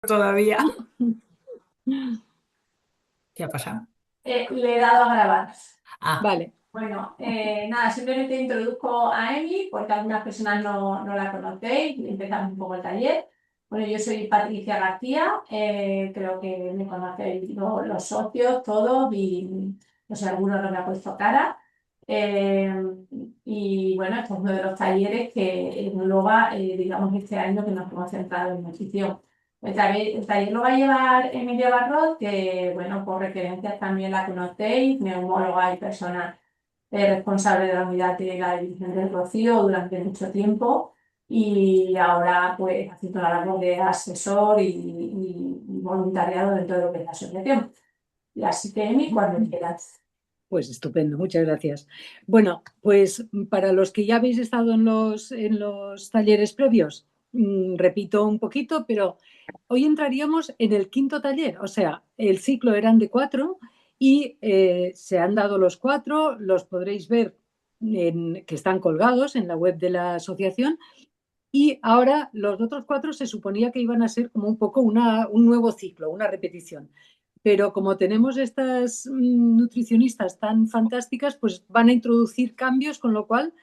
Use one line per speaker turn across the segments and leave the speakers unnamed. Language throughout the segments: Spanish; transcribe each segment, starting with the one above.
todavía. ¿Qué ha pasado?
Le he dado a grabar.
Ah,
Vale,
Bueno, nada, simplemente introduzco a Emi porque algunas personas no la conocéis. Empezamos un poco el taller. Bueno, yo soy Patricia García, creo que me conocéis los socios, todos, y no sé, alguno no me ha puesto cara. Eh, y bueno, este es uno de los talleres que engloba, digamos, este año que nos hemos centrado en nutrición. El taller lo va a llevar Emilia Barrot, que, bueno, por referencias también la conocéis, neumóloga y persona responsable de la unidad de la División del Rocío durante mucho tiempo y ahora pues haciendo la labor de asesor y voluntariado dentro de lo que es la asociación. Y así que, Emi, cuando quieras.
pues estupendo, muchas gracias. Bueno, pues para los que ya habéis estado en los talleres previos, repito un poquito, pero hoy entraríamos en el quinto taller, o sea, el ciclo eran de 4 y se han dado los 4, los podréis ver que están colgados en la web de la asociación y ahora los otros 4 se suponía que iban a ser como un poco un nuevo ciclo, una repetición. Pero como tenemos estas nutricionistas tan fantásticas, pues van a introducir cambios, con lo cual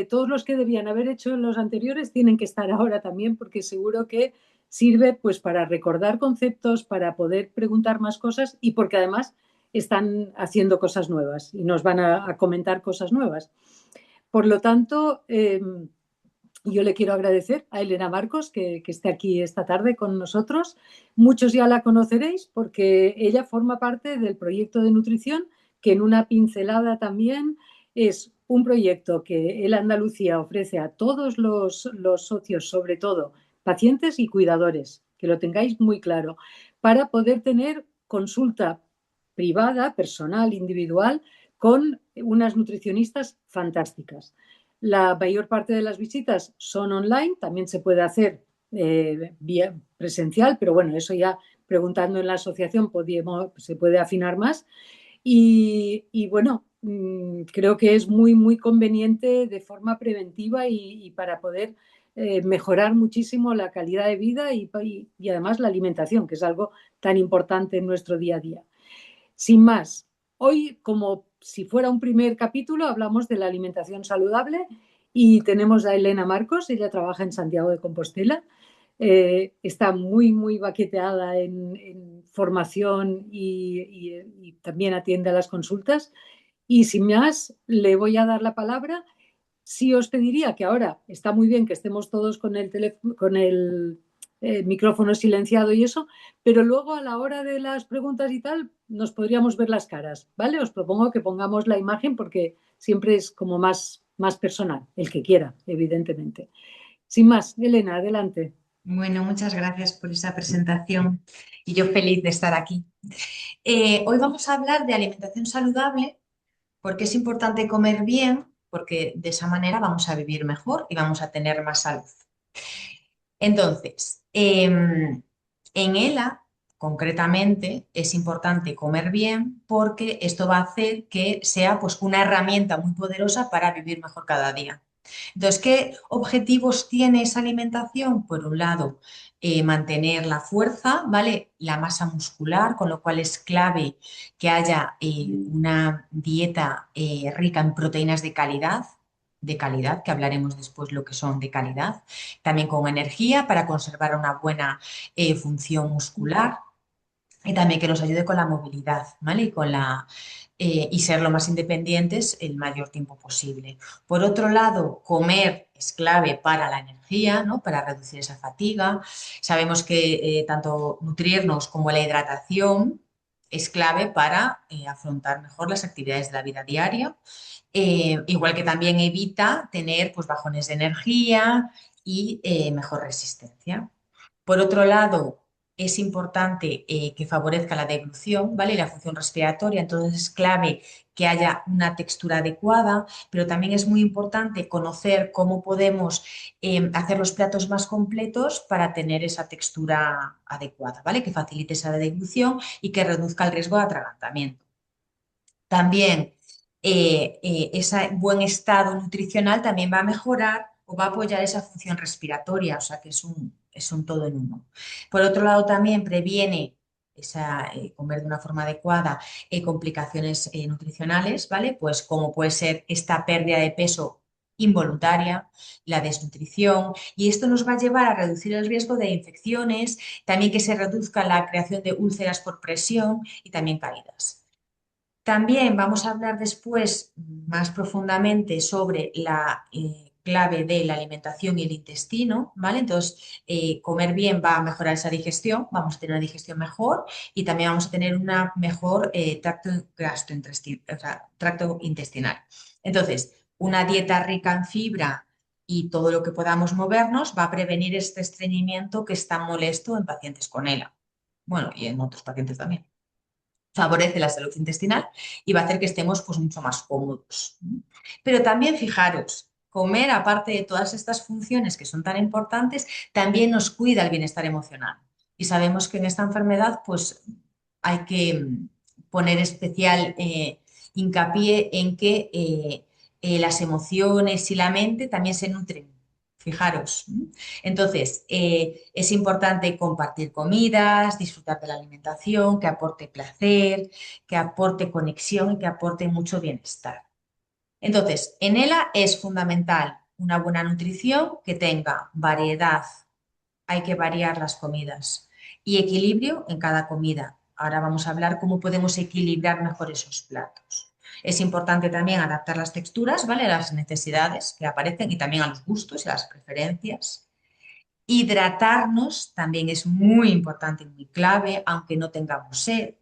todos los que debían haber hecho en los anteriores tienen que estar ahora también, porque seguro que sirve pues para recordar conceptos, para poder preguntar más cosas y porque además están haciendo cosas nuevas y nos van a comentar cosas nuevas. Por lo tanto, yo le quiero agradecer a Elena Marcos que esté aquí esta tarde con nosotros. Muchos ya la conoceréis porque ella forma parte del proyecto de nutrición, que en una pincelada también es un proyecto que el Andalucía ofrece a todos los socios, sobre todo pacientes y cuidadores, que lo tengáis muy claro, para poder tener consulta privada, personal, individual, con unas nutricionistas fantásticas. La mayor parte de las visitas son online, también se puede hacer vía presencial, pero bueno, eso ya preguntando en la asociación se puede afinar más. Y bueno, creo que es muy, muy conveniente de forma preventiva y para poder mejorar muchísimo la calidad de vida y además la alimentación, que es algo tan importante en nuestro día a día. Sin más, hoy, como si fuera un primer capítulo, hablamos de la alimentación saludable y tenemos a Elena Marcos, ella trabaja en Santiago de Compostela, está muy, muy baqueteada en formación y también atiende a las consultas. Y sin más, le voy a dar la palabra. Sí os pediría que ahora está muy bien que estemos todos con el micrófono silenciado y eso, pero luego a la hora de las preguntas y tal nos podríamos ver las caras, ¿vale? Os propongo que pongamos la imagen porque siempre es como más personal, el que quiera, evidentemente. Sin más, Elena, adelante.
Bueno, muchas gracias por esa presentación y yo feliz de estar aquí. Hoy vamos a hablar de alimentación saludable porque es importante comer bien, porque de esa manera vamos a vivir mejor y vamos a tener más salud. Entonces, en ELA, concretamente, es importante comer bien porque esto va a hacer que sea pues, una herramienta muy poderosa para vivir mejor cada día. Entonces, ¿qué objetivos tiene esa alimentación? Por un lado, mantener la fuerza, ¿vale? La masa muscular, con lo cual es clave que haya una dieta rica en proteínas de calidad, que hablaremos después lo que son de calidad, también con energía para conservar una buena función muscular y también que nos ayude con la movilidad, ¿vale? Y ser lo más independientes el mayor tiempo posible. Por otro lado, comer es clave para la energía, ¿no? Para reducir esa fatiga. Sabemos que tanto nutrirnos como la hidratación es clave para afrontar mejor las actividades de la vida diaria. Igual que también evita tener pues, bajones de energía y mejor resistencia. Por otro lado, es importante que favorezca la deglución, ¿vale? Y la función respiratoria, entonces es clave que haya una textura adecuada, pero también es muy importante conocer cómo podemos hacer los platos más completos para tener esa textura adecuada, ¿vale? Que facilite esa deglución y que reduzca el riesgo de atragantamiento. También ese buen estado nutricional también va a mejorar o va a apoyar esa función respiratoria, o sea que es es un todo en uno. Por otro lado, también previene comer de una forma adecuada complicaciones nutricionales, ¿vale? Pues como puede ser esta pérdida de peso involuntaria, la desnutrición, y esto nos va a llevar a reducir el riesgo de infecciones, también que se reduzca la creación de úlceras por presión y también caídas. También vamos a hablar después más profundamente sobre la clave de la alimentación y el intestino, ¿vale? Entonces, comer bien va a mejorar esa digestión, vamos a tener una digestión mejor y también vamos a tener una mejor tracto intestinal. Entonces, una dieta rica en fibra y todo lo que podamos movernos va a prevenir este estreñimiento que es tan molesto en pacientes con ELA. Bueno, y en otros pacientes también. Favorece la salud intestinal y va a hacer que estemos pues, mucho más cómodos. Pero también fijaros, comer, aparte de todas estas funciones que son tan importantes, también nos cuida el bienestar emocional. Y sabemos que en esta enfermedad pues, hay que poner especial hincapié en que las emociones y la mente también se nutren. Fijaros. Entonces, es importante compartir comidas, disfrutar de la alimentación, que aporte placer, que aporte conexión y que aporte mucho bienestar. Entonces, en ELA es fundamental una buena nutrición que tenga variedad, hay que variar las comidas y equilibrio en cada comida. Ahora vamos a hablar cómo podemos equilibrar mejor esos platos. Es importante también adaptar las texturas, ¿vale? A las necesidades que aparecen y también a los gustos y a las preferencias. Hidratarnos también es muy importante y muy clave, aunque no tengamos sed.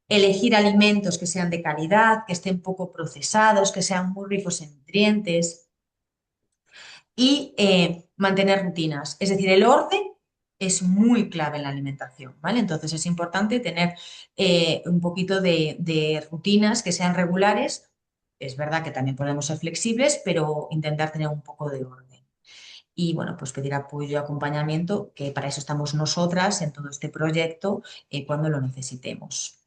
Elegir alimentos que sean de calidad, que estén poco procesados, que sean muy ricos en nutrientes y mantener rutinas. Es decir, el orden es muy clave en la alimentación, ¿vale? Entonces es importante tener un poquito de rutinas que sean regulares. Es verdad que también podemos ser flexibles, pero intentar tener un poco de orden. Y bueno, pues pedir apoyo y acompañamiento, que para eso estamos nosotras en todo este proyecto cuando lo necesitemos.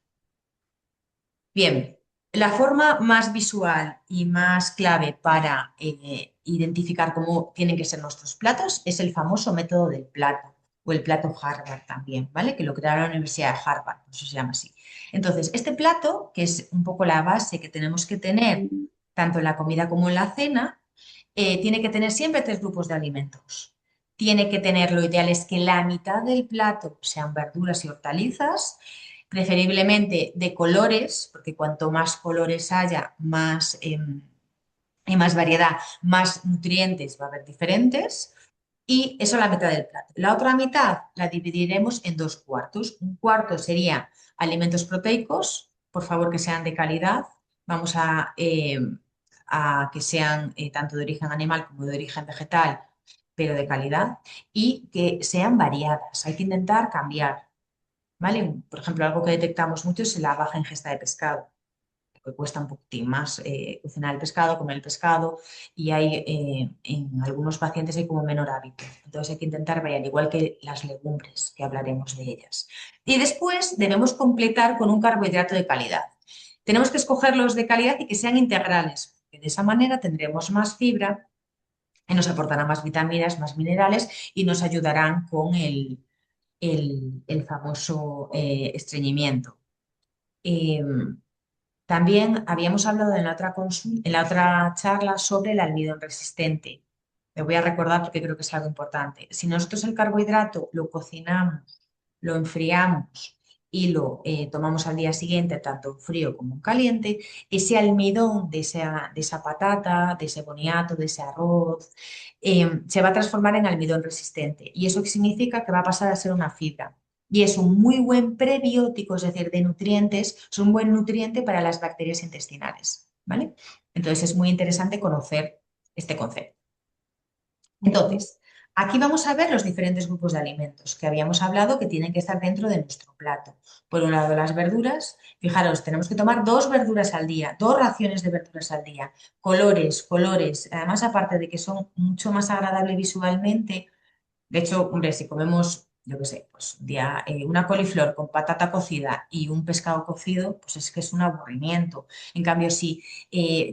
Bien, la forma más visual y más clave para identificar cómo tienen que ser nuestros platos es el famoso método del plato o el plato Harvard también, ¿vale? Que lo crearon la Universidad de Harvard, por eso se llama así. Entonces, este plato, que es un poco la base que tenemos que tener tanto en la comida como en la cena, tiene que tener siempre tres grupos de alimentos. Tiene que tener, lo ideal es que la mitad del plato sean verduras y hortalizas, preferiblemente de colores, porque cuanto más colores haya, más, y más variedad, más nutrientes va a haber diferentes. Y eso es la mitad del plato. La otra mitad la dividiremos en dos cuartos. Un cuarto sería alimentos proteicos, por favor que sean de calidad. Vamos a que sean tanto de origen animal como de origen vegetal, pero de calidad y que sean variadas. Hay que intentar cambiar, ¿vale? Por ejemplo, algo que detectamos mucho es la baja ingesta de pescado, que cuesta un poquitín más cocinar el pescado, comer el pescado y hay en algunos pacientes hay como menor hábito. Entonces hay que intentar variar, igual que las legumbres, que hablaremos de ellas. Y después debemos completar con un carbohidrato de calidad. Tenemos que escogerlos de calidad y que sean integrales, porque de esa manera tendremos más fibra y nos aportarán más vitaminas, más minerales y nos ayudarán con el famoso estreñimiento. También habíamos hablado en la otra charla sobre el almidón resistente. Me voy a recordar porque creo que es algo importante. Si nosotros el carbohidrato lo cocinamos, lo enfriamos y lo tomamos al día siguiente, tanto en frío como en caliente, ese almidón de esa patata, de ese boniato, de ese arroz, se va a transformar en almidón resistente. ¿Y eso qué significa? Que va a pasar a ser una fibra. Y es un muy buen prebiótico, es decir, de nutrientes, es un buen nutriente para las bacterias intestinales, ¿vale? Entonces es muy interesante conocer este concepto. Entonces, aquí vamos a ver los diferentes grupos de alimentos que habíamos hablado que tienen que estar dentro de nuestro plato. Por un lado, las verduras. Fijaros, tenemos que tomar 2 verduras al día, 2 raciones de verduras al día. Colores, colores. Además, aparte de que son mucho más agradables visualmente, de hecho, hombre, si comemos, yo qué sé, pues un día una coliflor con patata cocida y un pescado cocido, pues es que es un aburrimiento. En cambio, si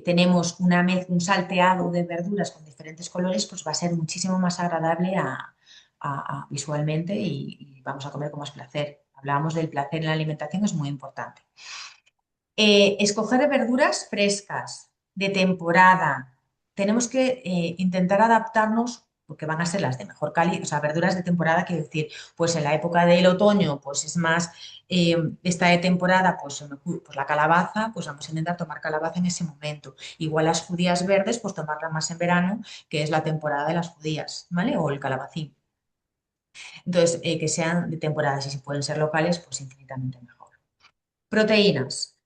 tenemos un salteado de verduras con diferentes colores, pues va a ser muchísimo más agradable visualmente y vamos a comer con más placer. Hablábamos del placer en la alimentación, es muy importante. Escoger verduras frescas, de temporada. Tenemos que intentar adaptarnos porque van a ser las de mejor calidad, o sea, verduras de temporada, quiero decir, pues en la época del otoño, pues es más, esta de temporada, pues la calabaza, pues vamos a intentar tomar calabaza en ese momento. Igual las judías verdes, pues tomarlas más en verano, que es la temporada de las judías, ¿vale? O el calabacín. Entonces, que sean de temporada, y si pueden ser locales, pues infinitamente mejor. Proteínas.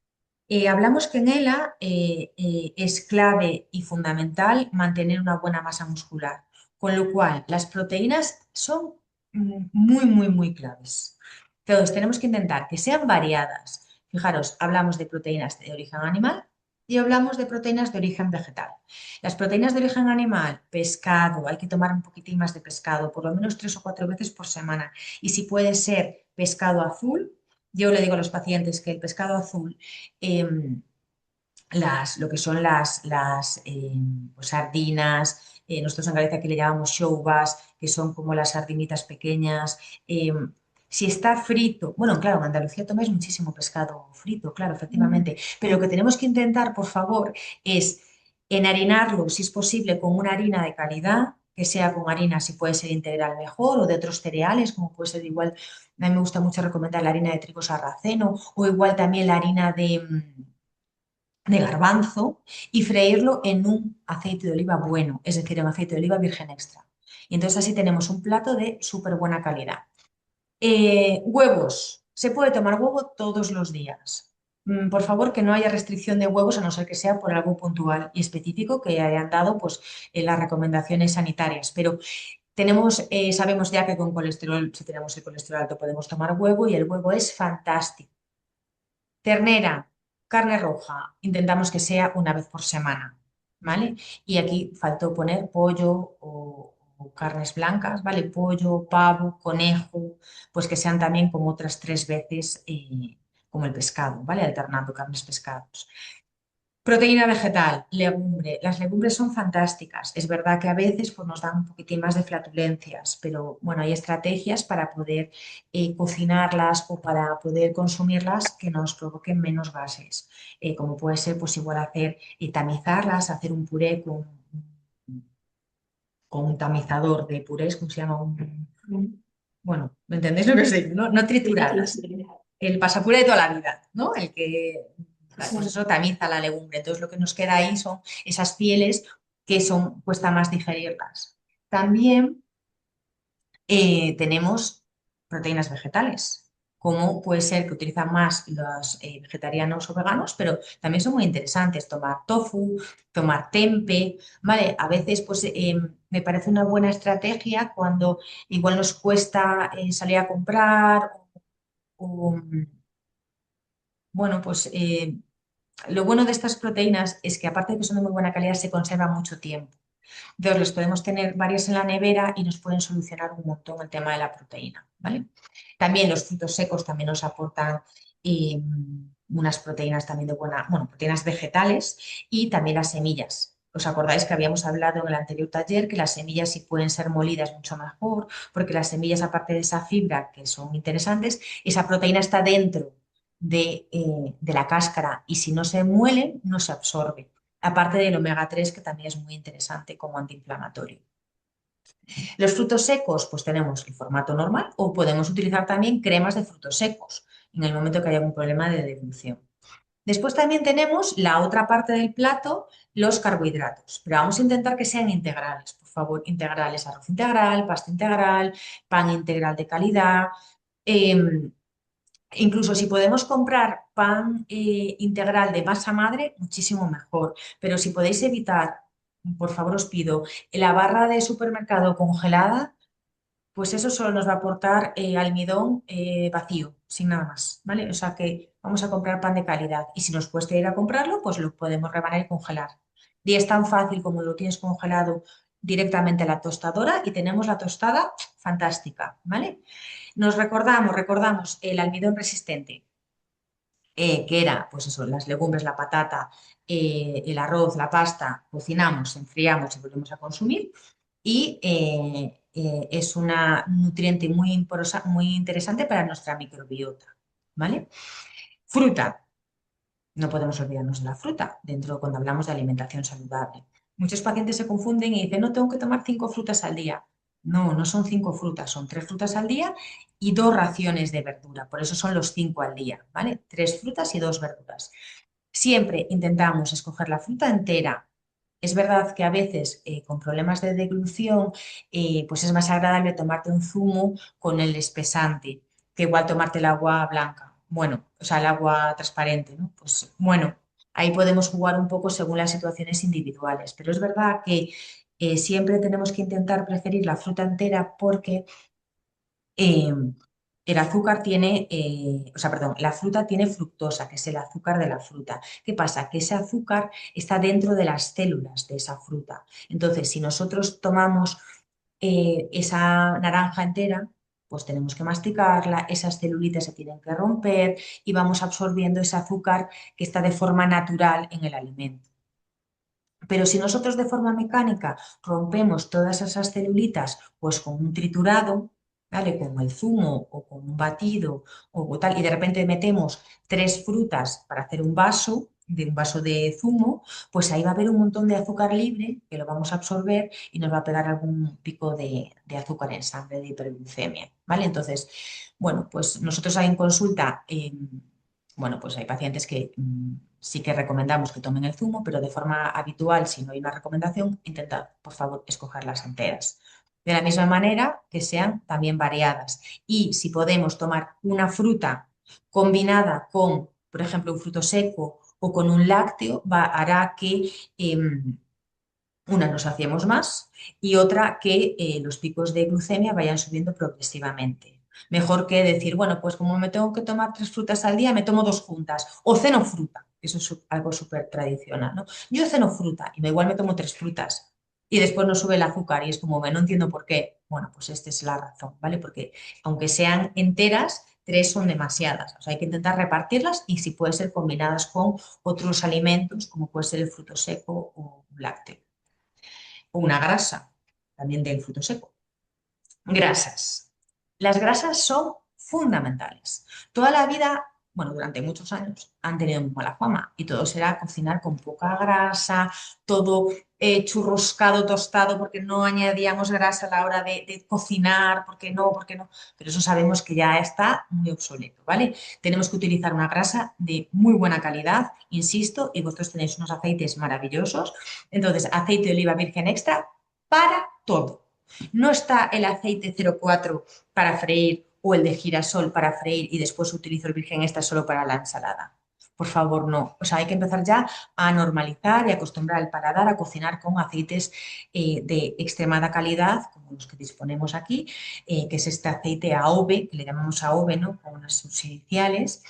Hablamos que en ELA es clave y fundamental mantener una buena masa muscular, con lo cual las proteínas son muy, muy, muy claves. Entonces, tenemos que intentar que sean variadas. Fijaros, hablamos de proteínas de origen animal y hablamos de proteínas de origen vegetal. Las proteínas de origen animal, pescado, hay que tomar un poquitín más de pescado, por lo menos 3 o 4 veces por semana. Y si puede ser pescado azul, yo le digo a los pacientes que el pescado azul, em, lo que son pues sardinas, nosotros en Galicia aquí le llamamos shoubas, que son como las sardinitas pequeñas. Si está frito, bueno, claro, en Andalucía tomáis muchísimo pescado frito, claro, efectivamente, pero lo que tenemos que intentar, por favor, es enharinarlo, si es posible, con una harina de calidad, que sea con harina, si puede ser integral mejor, o de otros cereales, como puede ser igual, a mí me gusta mucho recomendar la harina de trigo sarraceno, o igual también la harina de garbanzo y freírlo en un aceite de oliva bueno, es decir, en aceite de oliva virgen extra. Y entonces así tenemos un plato de súper buena calidad. Huevos. Se puede tomar huevo todos los días. Por favor, que no haya restricción de huevos a no ser que sea por algo puntual y específico que hayan dado pues, las recomendaciones sanitarias. Pero sabemos ya que con colesterol, si tenemos el colesterol alto, podemos tomar huevo y el huevo es fantástico. Ternera, carne roja, intentamos que sea una vez por semana, ¿vale? Y aquí faltó poner pollo o carnes blancas, ¿vale? Pollo, pavo, conejo, pues que sean también como otras 3 veces como el pescado, ¿vale? Alternando carnes, pescados. Proteína vegetal, legumbre. Las legumbres son fantásticas. Es verdad que a veces pues, nos dan un poquitín más de flatulencias, pero bueno, hay estrategias para poder cocinarlas o para poder consumirlas que nos provoquen menos gases. Como puede ser, pues igual hacer, tamizarlas, hacer un puré con un tamizador de purés, ¿cómo se llama? Bueno, ¿me entendéis lo que sé? No, no triturarlas. El pasapuré de toda la vida, ¿no? El que, pues eso tamiza la legumbre. Entonces lo que nos queda ahí son esas pieles que cuesta más digerirlas. También tenemos proteínas vegetales, como puede ser que utilizan más los vegetarianos o veganos, pero también son muy interesantes tomar tofu, tomar tempe, ¿vale? A veces pues me parece una buena estrategia cuando igual nos cuesta salir a comprar o, bueno, pues lo bueno de estas proteínas es que aparte de que son de muy buena calidad, se conservan mucho tiempo. Entonces, los podemos tener varias en la nevera y nos pueden solucionar un montón el tema de la proteína, ¿vale? También los frutos secos también nos aportan eh, unas proteínas también de bueno, proteínas vegetales y también las semillas. ¿Os acordáis que habíamos hablado en el anterior taller que las semillas si pueden ser molidas mucho mejor? Porque las semillas, aparte de esa fibra que son interesantes, esa proteína está dentro de la cáscara y si no se muelen, no se absorbe. Aparte del omega 3 que también es muy interesante como antiinflamatorio. Los frutos secos, pues tenemos el formato normal o podemos utilizar también cremas de frutos secos en el momento que haya algún problema de deglución. Después también tenemos la otra parte del plato, los carbohidratos, pero vamos a intentar que sean integrales, por favor, integrales, arroz integral, pasta integral, pan integral de calidad. Incluso si podemos comprar pan integral de masa madre, muchísimo mejor. Pero si podéis evitar, por favor os pido, la barra de supermercado congelada, pues eso solo nos va a aportar almidón vacío, sin nada más, ¿vale? O sea que vamos a comprar pan de calidad y si nos cuesta ir a comprarlo, pues lo podemos rebanar y congelar. Y es tan fácil como lo tienes congelado directamente a la tostadora y tenemos la tostada fantástica, ¿vale? Recordamos el almidón resistente, que era, pues eso, las legumbres, la patata, el arroz, la pasta, cocinamos, enfriamos y volvemos a consumir. Y es un nutriente muy interesante para nuestra microbiota, ¿vale? Fruta. No podemos olvidarnos de la fruta dentro cuando hablamos de alimentación saludable. Muchos pacientes se confunden y dicen, no, tengo que tomar 5 frutas al día. No, no son 5 frutas, son 3 frutas al día y 2 raciones de verdura. Por eso son los 5 al día, ¿vale? 3 frutas y 2 verduras. Siempre intentamos escoger la fruta entera. Es verdad que a veces con problemas de deglución, pues es más agradable tomarte un zumo con el espesante que igual tomarte el agua blanca. Bueno, o sea, el agua transparente, ¿no? Pues bueno, ahí podemos jugar un poco según las situaciones individuales. Pero es verdad que siempre tenemos que intentar preferir la fruta entera porque eh, el azúcar tiene, o sea, perdón, la fruta tiene fructosa, que es el azúcar de la fruta. ¿Qué pasa? Que ese azúcar está dentro de las células de esa fruta. Entonces, si nosotros tomamos esa naranja entera, pues tenemos que masticarla, esas celulitas se tienen que romper y vamos absorbiendo ese azúcar que está de forma natural en el alimento. Pero si nosotros de forma mecánica rompemos todas esas celulitas, pues con un triturado, ¿vale? Con el zumo o con un batido o tal, y de repente metemos 3 frutas para hacer un vaso de zumo, pues ahí va a haber un montón de azúcar libre que lo vamos a absorber y nos va a pegar algún pico de azúcar en sangre, de hiperglucemia, ¿vale? Entonces, bueno, pues nosotros ahí en consulta, bueno, pues hay pacientes que sí que recomendamos que tomen el zumo, pero de forma habitual, si no hay una recomendación, intentad, por favor, escogerlas enteras. De la misma manera, que sean también variadas. Y si podemos tomar una fruta combinada con, por ejemplo, un fruto seco o con un lácteo, hará que una nos saciemos más y otra que los picos de glucemia vayan subiendo progresivamente. Mejor que decir, bueno, pues como me tengo que tomar 3 frutas al día, me tomo 2 juntas o ceno fruta. Eso es algo súper tradicional, ¿no? Yo ceno fruta y me igual me tomo 3 frutas y después no sube el azúcar y es como, no entiendo por qué. Bueno, pues esta es la razón, ¿vale? Porque aunque sean enteras, 3 son demasiadas. O sea, hay que intentar repartirlas y si puede ser combinadas con otros alimentos, como puede ser el fruto seco o un lácteo o una grasa, también del fruto seco. Grasas. Las grasas son fundamentales. Toda la vida, bueno, durante muchos años han tenido muy mala fama y todo será cocinar con poca grasa, todo churroscado, tostado, porque no añadíamos grasa a la hora de cocinar, porque no, pero eso sabemos que ya está muy obsoleto, ¿vale? Tenemos que utilizar una grasa de muy buena calidad, insisto, y vosotros tenéis unos aceites maravillosos. Entonces, aceite de oliva virgen extra para todo. No está el aceite 04 para freír o el de girasol para freír y después utilizo el virgen extra solo para la ensalada. Por favor, no. O sea, hay que empezar ya a normalizar y acostumbrar el paladar a cocinar con aceites de extremada calidad, como los que disponemos aquí, que es este aceite AOVE, que le llamamos AOVE, ¿no? Con unas sus iniciales,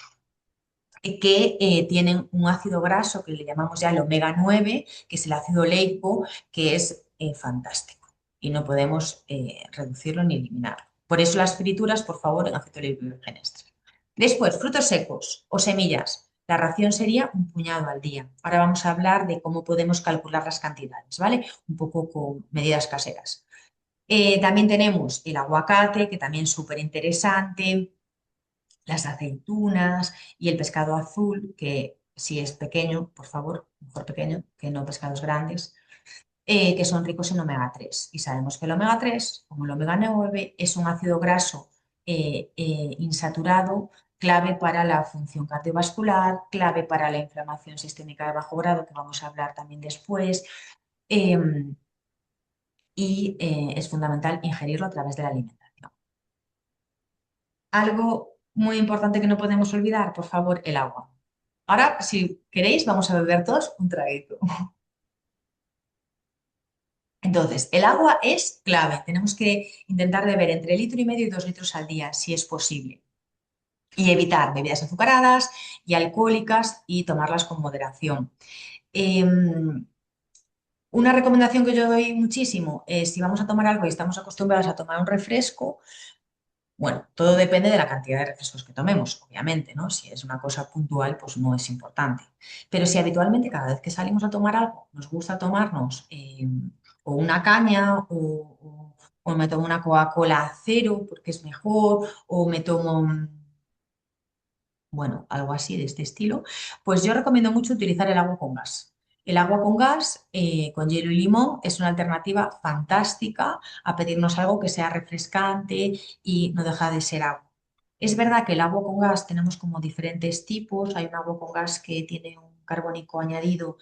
que tienen un ácido graso que le llamamos ya el omega 9, que es el ácido oleico, que es fantástico y no podemos reducirlo ni eliminarlo. Por eso las frituras, por favor, en aceite de oliva virgen extra. Después, frutos secos o semillas. La ración sería un puñado al día. Ahora vamos a hablar de cómo podemos calcular las cantidades, ¿vale? Un poco con medidas caseras. También tenemos el aguacate, que también es súper interesante, las aceitunas y el pescado azul, que si es pequeño, por favor, mejor pequeño que no pescados grandes, que son ricos en omega 3. Y sabemos que el omega 3, como el omega 9, es un ácido graso insaturado, clave para la función cardiovascular, clave para la inflamación sistémica de bajo grado, que vamos a hablar también después. eh, es fundamental ingerirlo a través de la alimentación. Algo muy importante que no podemos olvidar, por favor, el agua. Ahora, si queréis, vamos a beber todos un traguito. Entonces, el agua es clave. Tenemos que intentar beber entre 1,5 litros y 2 litros al día, si es posible. Y evitar bebidas azucaradas y alcohólicas y tomarlas con moderación. Una recomendación que yo doy muchísimo es si vamos a tomar algo y estamos acostumbrados a tomar un refresco, bueno, todo depende de la cantidad de refrescos que tomemos, obviamente, ¿no? Si es una cosa puntual, pues no es importante. Pero si habitualmente cada vez que salimos a tomar algo nos gusta tomarnos o una caña o me tomo una Coca-Cola cero porque es mejor, o me tomo, bueno, algo así de este estilo, pues yo recomiendo mucho utilizar el agua con gas. El agua con gas, con hielo y limón, es una alternativa fantástica a pedirnos algo que sea refrescante y no deja de ser agua. Es verdad que el agua con gas tenemos como diferentes tipos. Hay un agua con gas que tiene un carbónico añadido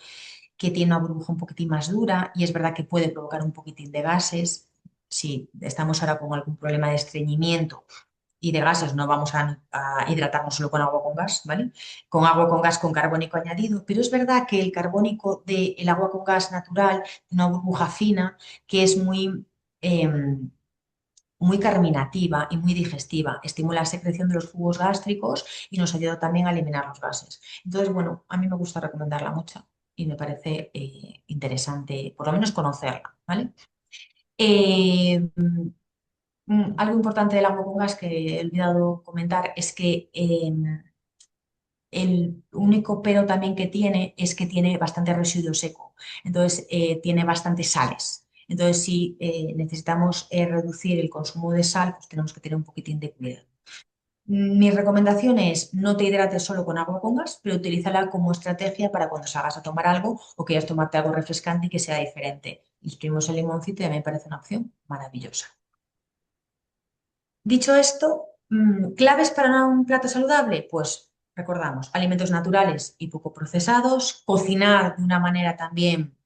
que tiene una burbuja un poquitín más dura y es verdad que puede provocar un poquitín de gases. Si estamos ahora con algún problema de estreñimiento y de gases, no vamos a hidratarnos solo con agua con gas, ¿vale? Con agua con gas con carbónico añadido, pero es verdad que el carbónico del agua con gas natural tiene una burbuja fina que es muy carminativa y muy digestiva, estimula la secreción de los jugos gástricos y nos ayuda también a eliminar los gases. Entonces, bueno, a mí me gusta recomendarla mucho y me parece interesante, por lo menos conocerla, ¿vale? Eh, Algo importante del agua con gas que he olvidado comentar es que el único pero también que tiene es que tiene bastante residuo seco, entonces tiene bastantes sales. Entonces, si necesitamos reducir el consumo de sal, pues tenemos que tener un poquitín de cuidado. Mi recomendación es no te hidrates solo con agua con gas, pero utilízala como estrategia para cuando salgas a tomar algo o quieras tomarte algo refrescante y que sea diferente. Exprimimos el limoncito y a mí me parece una opción maravillosa. Dicho esto, claves para un plato saludable, pues recordamos, alimentos naturales y poco procesados, cocinar de una manera también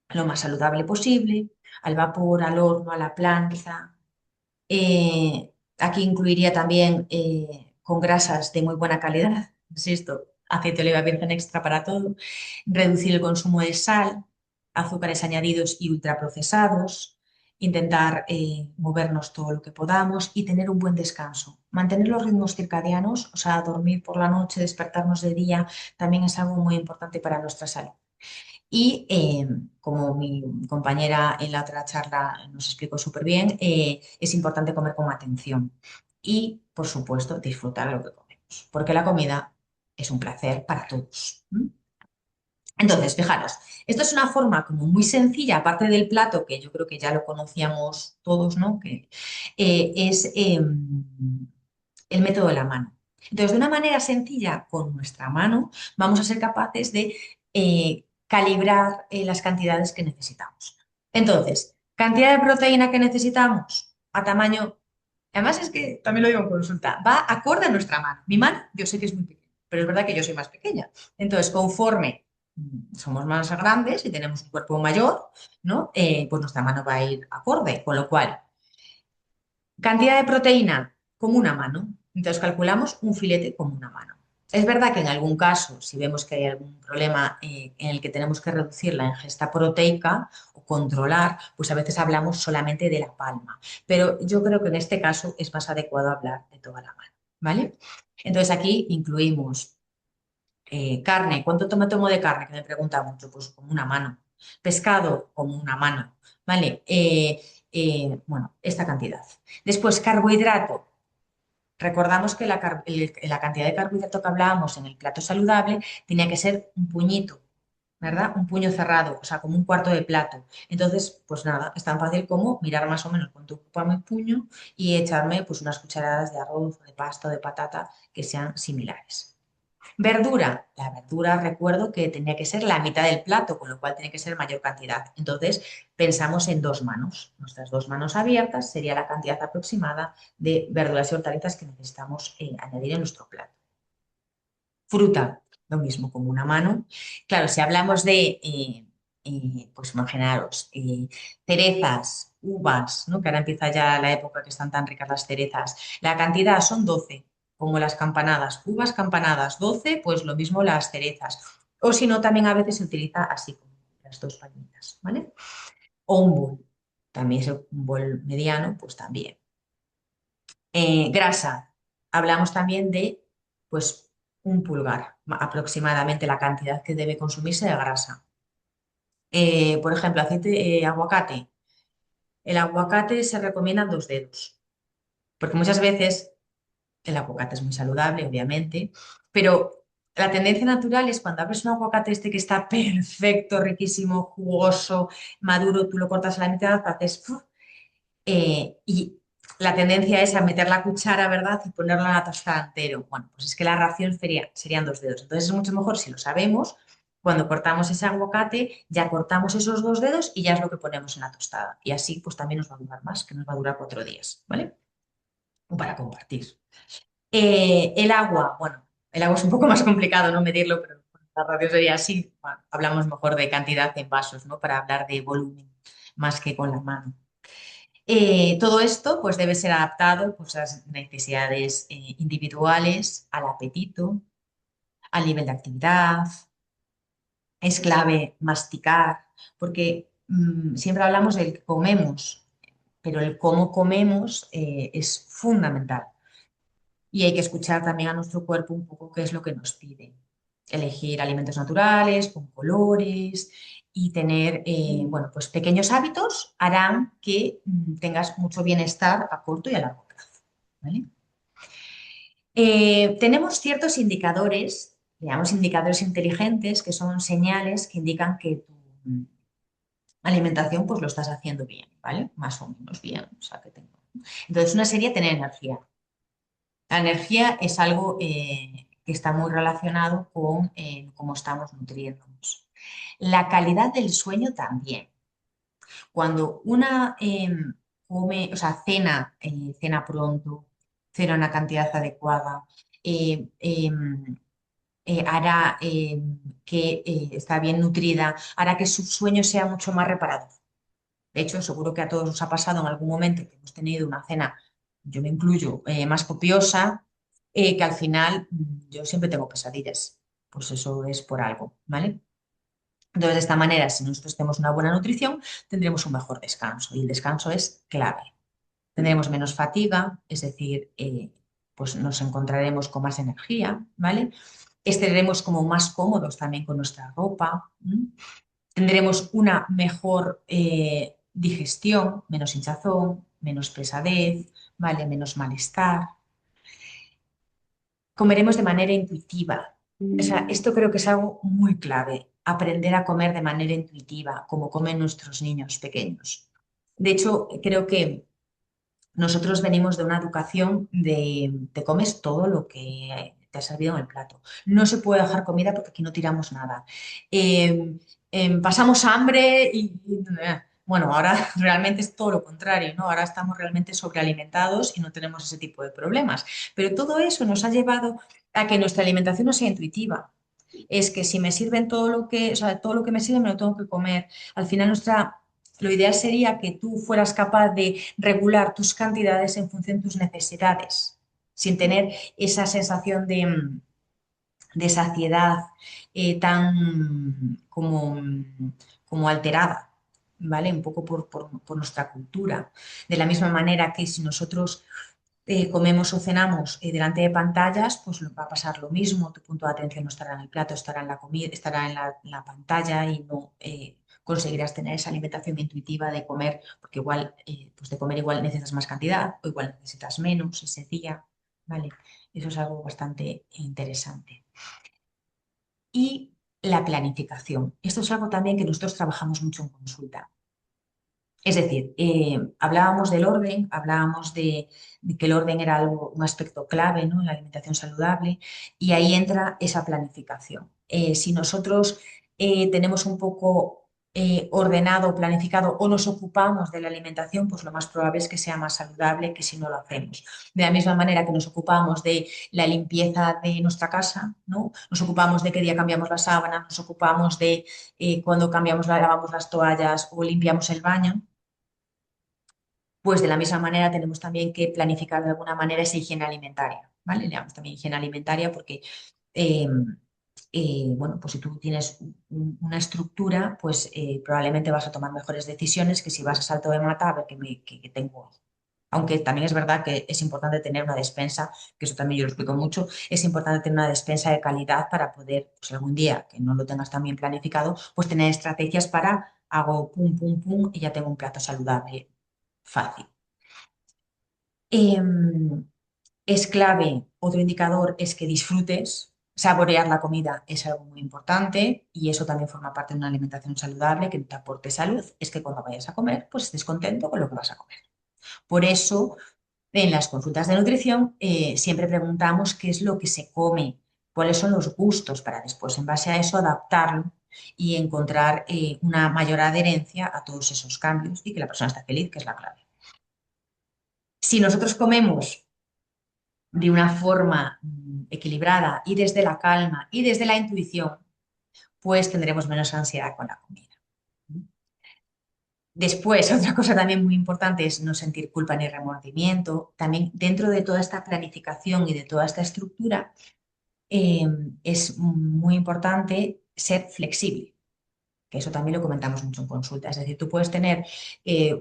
lo más saludable posible, al vapor, al horno, a la plancha. Aquí incluiría también con grasas de muy buena calidad, insisto, aceite de oliva virgen extra para todo, reducir el consumo de sal, azúcares añadidos y ultraprocesados, intentar movernos todo lo que podamos y tener un buen descanso. Mantener los ritmos circadianos, o sea, dormir por la noche, despertarnos de día, también es algo muy importante para nuestra salud. Y como mi compañera en la otra charla nos explicó súper bien, es importante comer con atención y, por supuesto, disfrutar lo que comemos, porque la comida es un placer para todos. ¿M? Entonces, fijaros, esto es una forma como muy sencilla, aparte del plato, que yo creo que ya lo conocíamos todos, ¿no? Que es el método de la mano. Entonces, de una manera sencilla, con nuestra mano, vamos a ser capaces de calibrar las cantidades que necesitamos. Entonces, cantidad de proteína que necesitamos a tamaño, además es que también lo digo en consulta, va acorde a nuestra mano. Mi mano, yo sé que es muy pequeña, pero es verdad que yo soy más pequeña. Entonces, conforme somos más grandes y tenemos un cuerpo mayor, ¿no? Pues nuestra mano va a ir acorde, con lo cual, cantidad de proteína como una mano. Entonces calculamos un filete como una mano. Es verdad que en algún caso, si vemos que hay algún problema en el que tenemos que reducir la ingesta proteica o controlar, pues a veces hablamos solamente de la palma. Pero yo creo que en este caso es más adecuado hablar de toda la mano, ¿vale? Entonces aquí incluimos carne. ¿Cuánto me tomo de carne? Que me pregunta mucho, pues como una mano. Pescado, como una mano, ¿vale? Bueno, esta cantidad. Después, carbohidrato. Recordamos que la cantidad de carbohidrato que hablábamos en el plato saludable tenía que ser un puñito, ¿verdad? Un puño cerrado, o sea, como un cuarto de plato. Entonces, pues nada, es tan fácil como mirar más o menos cuánto ocupa mi puño y echarme pues unas cucharadas de arroz, de pasta o de patata que sean similares. Verdura. La verdura recuerdo que tenía que ser la mitad del plato, con lo cual tiene que ser mayor cantidad. Entonces pensamos en dos manos. Nuestras dos manos abiertas sería la cantidad aproximada de verduras y hortalizas que necesitamos añadir en nuestro plato. Fruta, lo mismo, como una mano. Claro, si hablamos de, pues imaginaros, cerezas, uvas, ¿no? Que ahora empieza ya la época que están tan ricas las cerezas. La cantidad son 12 como las campanadas. Uvas campanadas, 12 pues lo mismo las cerezas. O si no, también a veces se utiliza así, como las dos palmitas, ¿vale? O un bol, también es un bol mediano, pues también. Grasa, hablamos también de pues un pulgar, aproximadamente la cantidad que debe consumirse de grasa. Por ejemplo, aceite, aguacate. El aguacate se recomienda 2 dedos, porque muchas veces el aguacate es muy saludable, obviamente, pero la tendencia natural es cuando abres un aguacate este que está perfecto, riquísimo, jugoso, maduro, tú lo cortas a la mitad, haces ¡puf! Y la tendencia es a meter la cuchara, ¿verdad? Y ponerla en la tostada entero. Bueno, pues es que la ración serían 2 dedos. Entonces es mucho mejor si lo sabemos. Cuando cortamos ese aguacate, ya cortamos esos 2 dedos y ya es lo que ponemos en la tostada. Y así pues también nos va a durar más, que nos va a durar 4 días, ¿vale? O para compartir. El agua, bueno, el agua es un poco más complicado no medirlo, pero bueno, la ración sería así. Bueno, hablamos mejor de cantidad en vasos, ¿no? Para hablar de volumen más que con la mano. Todo esto pues, debe ser adaptado pues, a las necesidades individuales, al apetito, al nivel de actividad. Es clave masticar, porque siempre hablamos del que comemos, pero el cómo comemos es fundamental. Y hay que escuchar también a nuestro cuerpo un poco qué es lo que nos pide. Elegir alimentos naturales, con colores y tener, bueno, pues pequeños hábitos harán que tengas mucho bienestar a corto y a largo plazo. ¿Vale? Tenemos ciertos indicadores, le llamamos indicadores inteligentes, que son señales que indican que tu alimentación pues lo estás haciendo bien, ¿vale? Más o menos bien. O sea, que Entonces, una sería tener energía. La energía es algo que está muy relacionado con cómo estamos nutriéndonos. La calidad del sueño también. Cuando una come, o sea, cena pronto, cena una cantidad adecuada, eh, em, hará que está bien nutrida, hará que su sueño sea mucho más reparador. De hecho, seguro que a todos nos ha pasado en algún momento que hemos tenido una cena, yo me incluyo, más copiosa, que al final yo siempre tengo pesadillas. Pues eso es por algo, ¿vale? Entonces, de esta manera, si nosotros tenemos una buena nutrición, tendremos un mejor descanso y el descanso es clave. Tendremos menos fatiga, es decir, pues nos encontraremos con más energía, ¿vale? Estaremos como más cómodos también con nuestra ropa. Tendremos una mejor digestión, menos hinchazón, menos pesadez, ¿vale? Menos malestar. Comeremos de manera intuitiva. O sea, esto creo que es algo muy clave, aprender a comer de manera intuitiva, como comen nuestros niños pequeños. De hecho, creo que nosotros venimos de una educación de te comes todo lo que te ha servido en el plato. No se puede dejar comida porque aquí no tiramos nada. Eh, Pasamos hambre bueno, ahora realmente es todo lo contrario, ¿no? Ahora estamos realmente sobrealimentados y no tenemos ese tipo de problemas. Pero todo eso nos ha llevado a que nuestra alimentación no sea intuitiva. Es que si me sirven todo lo que, o sea, todo lo que me sirve me lo tengo que comer. Al final lo ideal sería que tú fueras capaz de regular tus cantidades en función de tus necesidades, sin tener esa sensación de saciedad tan como alterada, ¿vale? Un poco por nuestra cultura. De la misma manera que si nosotros comemos o cenamos delante de pantallas, pues va a pasar lo mismo. Tu punto de atención no estará en el plato, estará en la comida, estará en la pantalla y no conseguirás tener esa alimentación intuitiva de comer, porque igual, pues de comer igual necesitas más cantidad o igual necesitas menos ese día, ¿vale? Eso es algo bastante interesante. Y la planificación. Esto es algo también que nosotros trabajamos mucho en consulta. Es decir, hablábamos del orden, hablábamos de que el orden era un aspecto clave, ¿no? En la alimentación saludable y ahí entra esa planificación. Si nosotros tenemos un poco ordenado, planificado o nos ocupamos de la alimentación, pues lo más probable es que sea más saludable que si no lo hacemos. De la misma manera que nos ocupamos de la limpieza de nuestra casa, ¿no? Nos ocupamos de qué día cambiamos la sábana, nos ocupamos de cuando lavamos las toallas o limpiamos el baño, pues de la misma manera tenemos también que planificar de alguna manera esa higiene alimentaria, ¿vale? Le llamamos también higiene alimentaria porque, eh, bueno, pues si tú tienes una estructura, pues probablemente vas a tomar mejores decisiones que si vas a salto de mata a ver qué tengo. Aunque también es verdad que es importante tener una despensa, que eso también yo lo explico mucho, es importante tener una despensa de calidad para poder, pues algún día que no lo tengas tan bien planificado, pues tener estrategias para hago pum, pum, pum y ya tengo un plato saludable fácil. Em, es clave, otro indicador es que disfrutes, saborear la comida es algo muy importante y eso también forma parte de una alimentación saludable que te aporte salud, es que cuando vayas a comer, pues estés contento con lo que vas a comer. Por eso, en las consultas de nutrición siempre preguntamos qué es lo que se come, cuáles son los gustos para después, en base a eso, adaptarlo y encontrar una mayor adherencia a todos esos cambios y que la persona esté feliz, que es la clave. Si nosotros comemos de una forma equilibrada y desde la calma y desde la intuición, pues tendremos menos ansiedad con la comida. Después, otra cosa también muy importante es no sentir culpa ni remordimiento. También dentro de toda esta planificación y de toda esta estructura, eh, es muy importante ser flexible, que eso también lo comentamos mucho en consulta. Es decir, tú puedes tener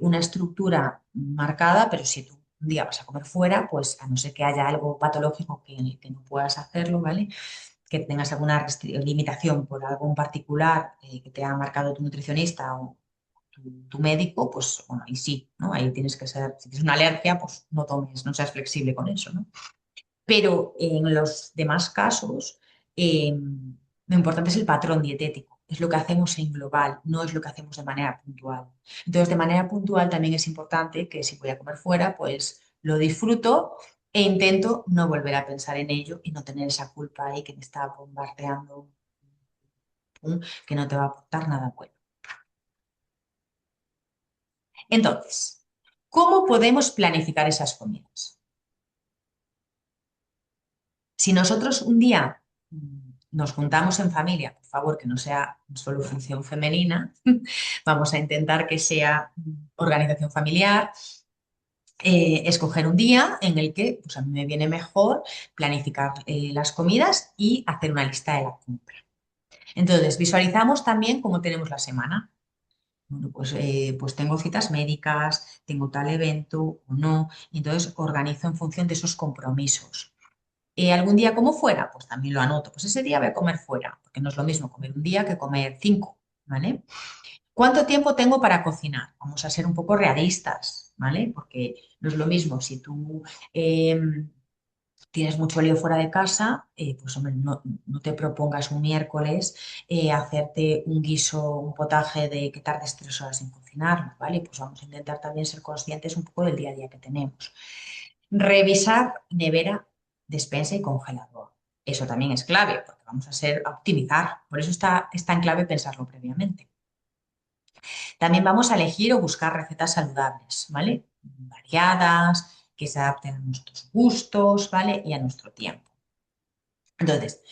una estructura marcada, pero si tú un día vas a comer fuera, pues a no ser que haya algo patológico que no puedas hacerlo, ¿vale? Que tengas alguna limitación por algo en particular que te ha marcado tu nutricionista o tu médico, pues bueno, ahí sí, ¿no? Ahí tienes que ser, si tienes una alergia, pues no tomes, no seas flexible con eso, ¿no? Pero en los demás casos, lo importante es el patrón dietético, es lo que hacemos en global, no es lo que hacemos de manera puntual. Entonces, de manera puntual también es importante que si voy a comer fuera, pues lo disfruto e intento no volver a pensar en ello y no tener esa culpa ahí que me está bombardeando, que no te va a aportar nada bueno. Entonces, ¿cómo podemos planificar esas comidas? Si nosotros un día nos juntamos en familia, por favor, que no sea solo función femenina, vamos a intentar que sea organización familiar, escoger un día en el que pues a mí me viene mejor planificar las comidas y hacer una lista de la compra. Entonces, visualizamos también cómo tenemos la semana. Bueno, pues tengo citas médicas, tengo tal evento o no, y entonces organizo en función de esos compromisos. Algún día como fuera, pues también lo anoto. Pues ese día voy a comer fuera, porque no es lo mismo comer un día que comer 5, ¿vale? ¿Cuánto tiempo tengo para cocinar? Vamos a ser un poco realistas, ¿vale? Porque no es lo mismo si tú tienes mucho lío fuera de casa, pues hombre, no te propongas un miércoles hacerte un guiso, un potaje de que tardes 3 horas en cocinarlo, ¿vale? Pues vamos a intentar también ser conscientes un poco del día a día que tenemos. Revisar nevera, despensa y congelador. Eso también es clave, porque vamos a optimizar. Por eso es tan clave pensarlo previamente. También vamos a elegir o buscar recetas saludables, ¿vale? Variadas, que se adapten a nuestros gustos, ¿vale? Y a nuestro tiempo. Entonces,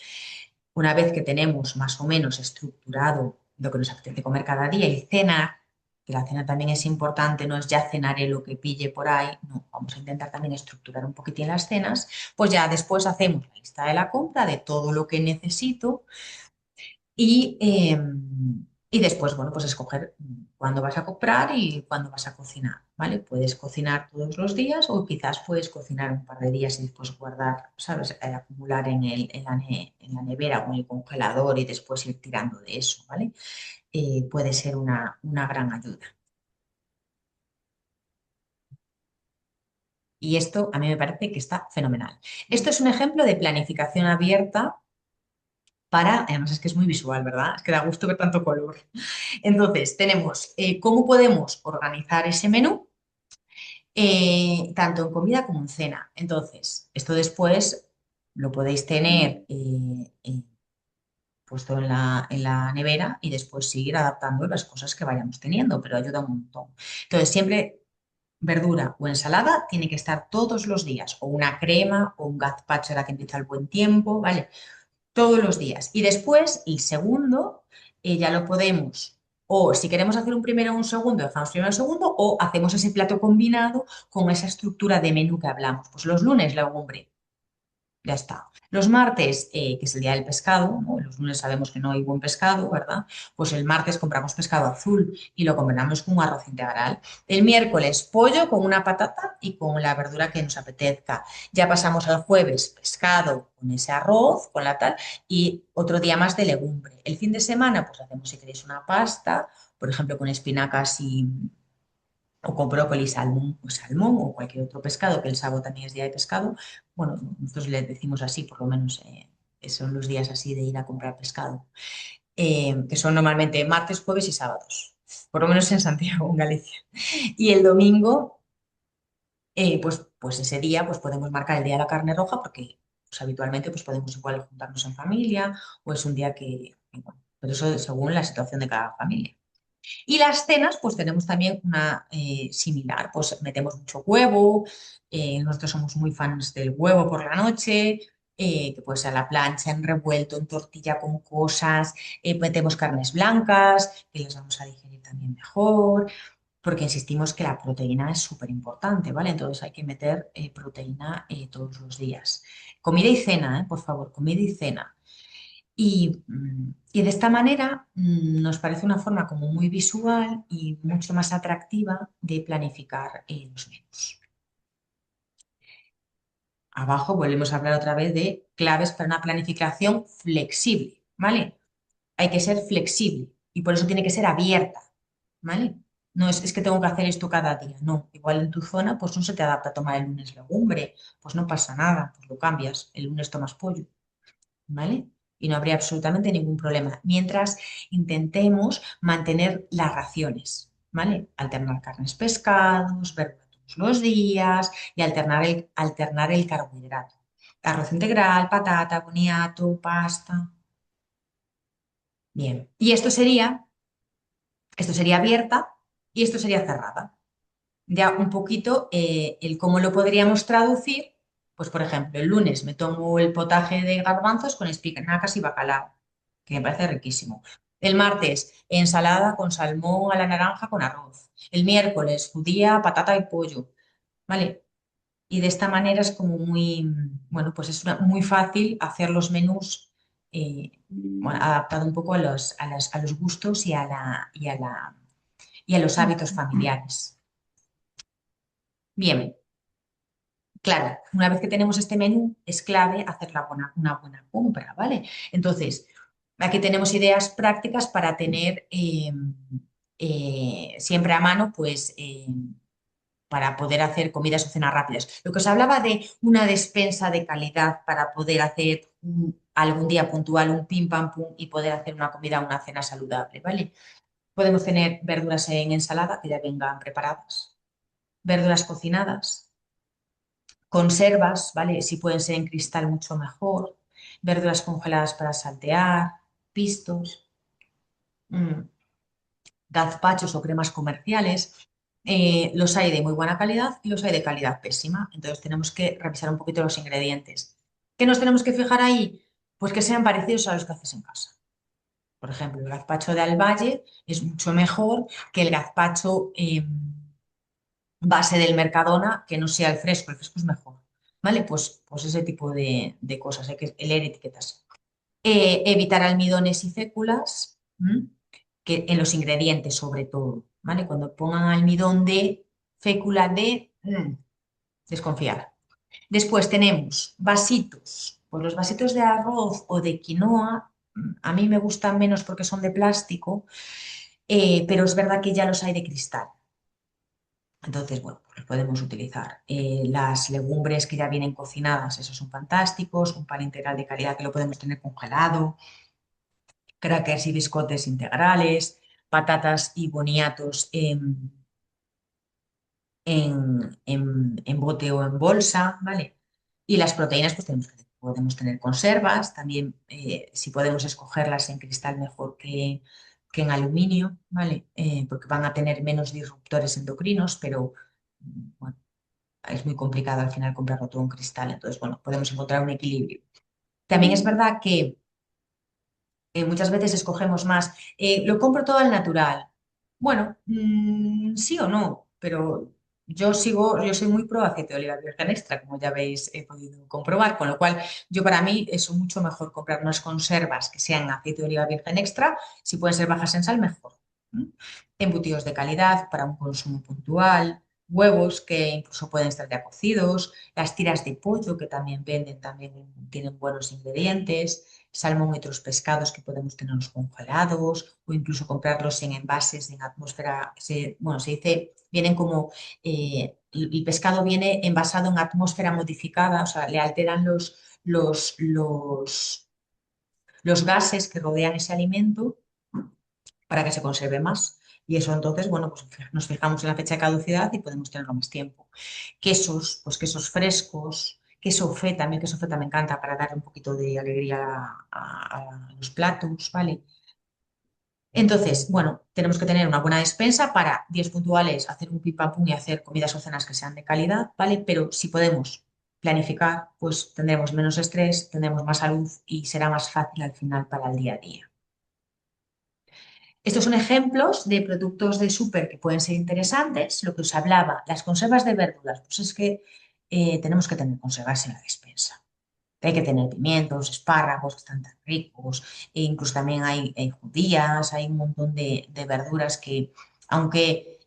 una vez que tenemos más o menos estructurado lo que nos apetece comer cada día y cenar, que la cena también es importante, no es ya cenaré lo que pille por ahí, no, vamos a intentar también estructurar un poquitín las cenas, pues ya después hacemos la lista de la compra de todo lo que necesito y, y después, bueno, pues escoger cuándo vas a comprar y cuándo vas a cocinar, ¿vale? Puedes cocinar todos los días o quizás puedes cocinar un par de días y después guardar, ¿sabes? Acumular en la nevera o en el congelador y después ir tirando de eso, ¿vale? Puede ser una gran ayuda. Y esto a mí me parece que está fenomenal. Esto es un ejemplo de planificación abierta además es que es muy visual, ¿verdad? Es que da gusto ver tanto color. Entonces, tenemos cómo podemos organizar ese menú, tanto en comida como en cena. Entonces, esto después lo podéis tener puesto en la nevera y después seguir adaptando las cosas que vayamos teniendo, pero ayuda un montón. Entonces, siempre verdura o ensalada tiene que estar todos los días, o una crema o un gazpacho ahora que empieza el buen tiempo, ¿vale? Todos los días. Y después, el segundo, ya lo podemos, o si queremos hacer un primero o un segundo, dejamos primero el segundo, o hacemos ese plato combinado con esa estructura de menú que hablamos. Pues los lunes, legumbre, ya está. Los martes, que es el día del pescado, ¿no? Los lunes sabemos que no hay buen pescado, ¿verdad? Pues el martes compramos pescado azul y lo combinamos con un arroz integral. El miércoles, pollo con una patata y con la verdura que nos apetezca. Ya pasamos al jueves, pescado con ese arroz, con la tal, y otro día más de legumbre. El fin de semana, pues hacemos, si queréis, una pasta, por ejemplo, con espinacas o con brócoli, salmón o cualquier otro pescado, que el sábado también es día de pescado. Bueno, nosotros le decimos así, por lo menos son los días así de ir a comprar pescado, que son normalmente martes, jueves y sábados, por lo menos en Santiago, en Galicia. Y el domingo pues ese día pues podemos marcar el día de la carne roja porque pues, habitualmente pues podemos igual juntarnos en familia o es un día bueno, pero eso según la situación de cada familia. Y las cenas, pues tenemos también una similar, pues metemos mucho huevo, nosotros somos muy fans del huevo por la noche, que puede ser a la plancha, en revuelto, en tortilla con cosas, metemos carnes blancas, que las vamos a digerir también mejor, porque insistimos que la proteína es súper importante, ¿vale? Entonces hay que meter proteína todos los días. Comida y cena, por favor, comida y cena. Y de esta manera nos parece una forma como muy visual y mucho más atractiva de planificar los menús. Abajo volvemos a hablar otra vez de claves para una planificación flexible, ¿vale? Hay que ser flexible y por eso tiene que ser abierta, ¿vale? No es que tengo que hacer esto cada día, no. Igual en tu zona pues no se te adapta a tomar el lunes legumbre, pues no pasa nada, pues lo cambias, el lunes tomas pollo. ¿Vale? Y no habría absolutamente ningún problema. Mientras intentemos mantener las raciones, ¿vale? Alternar carnes, pescados, verdura todos los días y alternar el carbohidrato. Arroz integral, patata, boniato, pasta. Bien. Y esto sería abierta y esto sería cerrada. Ya un poquito el cómo lo podríamos traducir, pues por ejemplo, el lunes me tomo el potaje de garbanzos con espinacas y bacalao, que me parece riquísimo. El martes, ensalada con salmón a la naranja con arroz. El miércoles, judía, patata y pollo, ¿vale? Y de esta manera es como muy, bueno, pues es muy fácil hacer los menús bueno, adaptado un poco a los gustos y a los hábitos familiares. Bien. Claro, una vez que tenemos este menú, es clave hacer una buena compra, ¿vale? Entonces, aquí tenemos ideas prácticas para tener siempre a mano, pues, para poder hacer comidas o cenas rápidas. Lo que os hablaba de una despensa de calidad para poder hacer algún día puntual un pim pam pum y poder hacer una comida o una cena saludable, ¿vale? Podemos tener verduras en ensalada que ya vengan preparadas, verduras cocinadas. Conservas, ¿vale? Si pueden ser en cristal, mucho mejor. Verduras congeladas para saltear, pistos, mm, gazpachos o cremas comerciales. Los hay de muy buena calidad y los hay de calidad pésima. Entonces tenemos que revisar un poquito los ingredientes. ¿Qué nos tenemos que fijar ahí? Pues que sean parecidos a los que haces en casa. Por ejemplo, el gazpacho de Alvalle es mucho mejor que el gazpacho base del Mercadona, que no sea el fresco es mejor. ¿Vale? Pues ese tipo de cosas, hay que leer etiquetas. Evitar almidones y féculas, que en los ingredientes sobre todo, ¿vale? Cuando pongan almidón de, fécula de, desconfiar. Después tenemos vasitos. Pues los vasitos de arroz o de quinoa, a mí me gustan menos porque son de plástico, pero es verdad que ya los hay de cristal. Entonces, bueno, pues los podemos utilizar. Las legumbres que ya vienen cocinadas, esos son fantásticos. Un pan integral de calidad que lo podemos tener congelado. Crackers y biscotes integrales. Patatas y boniatos en bote o en bolsa, ¿vale? Y las proteínas, pues podemos tener conservas. También, si podemos escogerlas en cristal, mejor que en aluminio, ¿vale? Porque van a tener menos disruptores endocrinos, pero bueno, es muy complicado al final comprarlo todo en cristal, entonces, bueno, podemos encontrar un equilibrio. También es verdad que muchas veces escogemos más, lo compro todo al natural. Bueno, sí o no, pero yo soy muy pro aceite de oliva virgen extra, como ya habéis podido comprobar, con lo cual yo para mí es mucho mejor comprar unas conservas que sean aceite de oliva virgen extra, si pueden ser bajas en sal, mejor. Embutidos de calidad para un consumo puntual, huevos que incluso pueden estar ya cocidos, las tiras de pollo que también venden, también tienen buenos ingredientes, salmón y otros pescados que podemos tenerlos congelados o incluso comprarlos en envases en atmósfera, bueno, se dice, vienen como, el pescado viene envasado en atmósfera modificada, o sea, le alteran los gases que rodean ese alimento para que se conserve más Y eso entonces, bueno, pues nos fijamos en la fecha de caducidad y podemos tenerlo más tiempo. Quesos, pues quesos frescos, queso feta, a mí el queso feta me encanta para darle un poquito de alegría a los platos, ¿vale? Entonces, bueno, tenemos que tener una buena despensa para días puntuales, hacer un pim pam pum y hacer comidas o cenas que sean de calidad, ¿vale? Pero si podemos planificar, pues tendremos menos estrés, tendremos más salud y será más fácil al final para el día a día. Estos son ejemplos de productos de súper que pueden ser interesantes. Lo que os hablaba, las conservas de verduras, pues es que tenemos que tener conservas en la despensa. Hay que tener pimientos, espárragos que están tan ricos, e incluso también hay judías, hay un montón de verduras que, aunque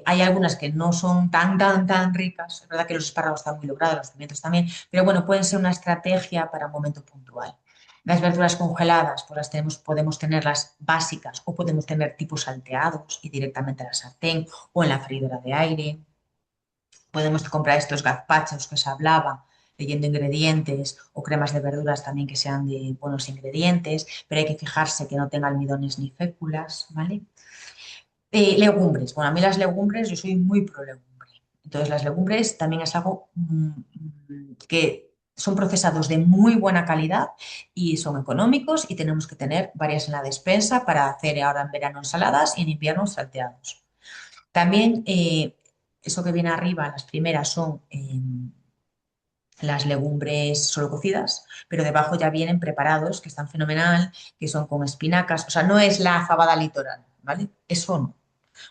hay algunas que no son tan ricas, es verdad que los espárragos están muy logrados, los pimientos también, pero bueno, pueden ser una estrategia para un momento puntual. Las verduras congeladas, pues las tenemos, podemos tenerlas básicas o podemos tener tipos salteados y directamente a la sartén o en la freidora de aire. Podemos comprar estos gazpachos que os hablaba, leyendo ingredientes o cremas de verduras también que sean de buenos ingredientes, pero hay que fijarse que no tenga almidones ni féculas, ¿vale? Legumbres. Bueno, a mí las legumbres, yo soy muy pro legumbre. Entonces, las legumbres también es algo que son procesados de muy buena calidad y son económicos y tenemos que tener varias en la despensa para hacer ahora en verano ensaladas y en invierno salteados. También eso que viene arriba, las primeras son las legumbres solo cocidas, pero debajo ya vienen preparados, que están fenomenal, que son con espinacas. O sea, no es la fabada litoral, ¿vale? Eso no,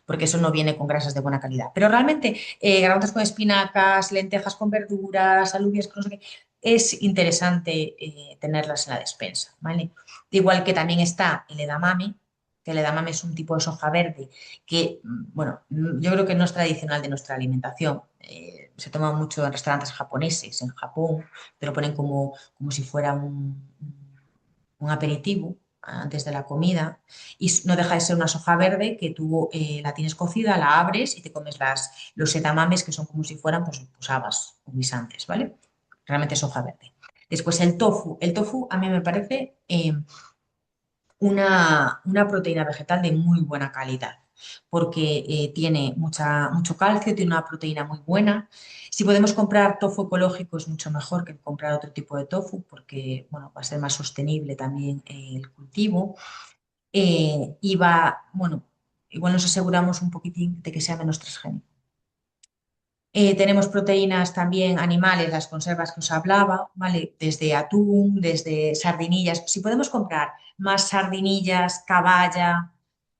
porque eso no viene con grasas de buena calidad. Pero realmente, garbanzos con espinacas, lentejas con verduras, alubias con no sé qué, es interesante tenerlas en la despensa, ¿vale? Igual que también está el edamame, que el edamame es un tipo de soja verde que, bueno, yo creo que no es tradicional de nuestra alimentación. Se toma mucho en restaurantes japoneses, en Japón, te lo ponen como si fuera un aperitivo antes de la comida y no deja de ser una soja verde que tú la tienes cocida, la abres y te comes los edamames que son como si fueran pues habas o guisantes, ¿vale? Realmente es soja verde. Después el tofu. El tofu a mí me parece una proteína vegetal de muy buena calidad, porque tiene mucho calcio, tiene una proteína muy buena. Si podemos comprar tofu ecológico es mucho mejor que comprar otro tipo de tofu, porque bueno, va a ser más sostenible también el cultivo. Y bueno, igual nos aseguramos un poquitín de que sea menos transgénico. Tenemos proteínas también animales, las conservas que os hablaba, ¿vale? Desde atún, desde sardinillas. Si podemos comprar más sardinillas, caballa,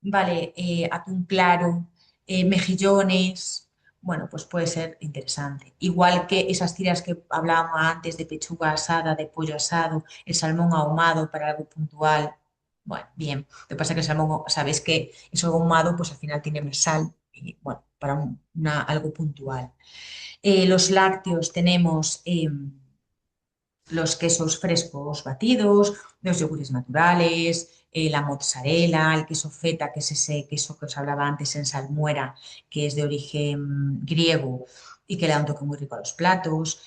¿vale? Atún claro, mejillones, bueno, pues puede ser interesante. Igual que esas tiras que hablábamos antes de pechuga asada, de pollo asado, el salmón ahumado para algo puntual. Bueno, bien. Lo que pasa es que el salmón, sabéis que eso ahumado, pues al final tiene más sal y bueno, para algo puntual. Los lácteos tenemos los quesos frescos batidos, los yogures naturales, la mozzarella, el queso feta, que es ese queso que os hablaba antes en salmuera, que es de origen griego y que le da un toque muy rico a los platos.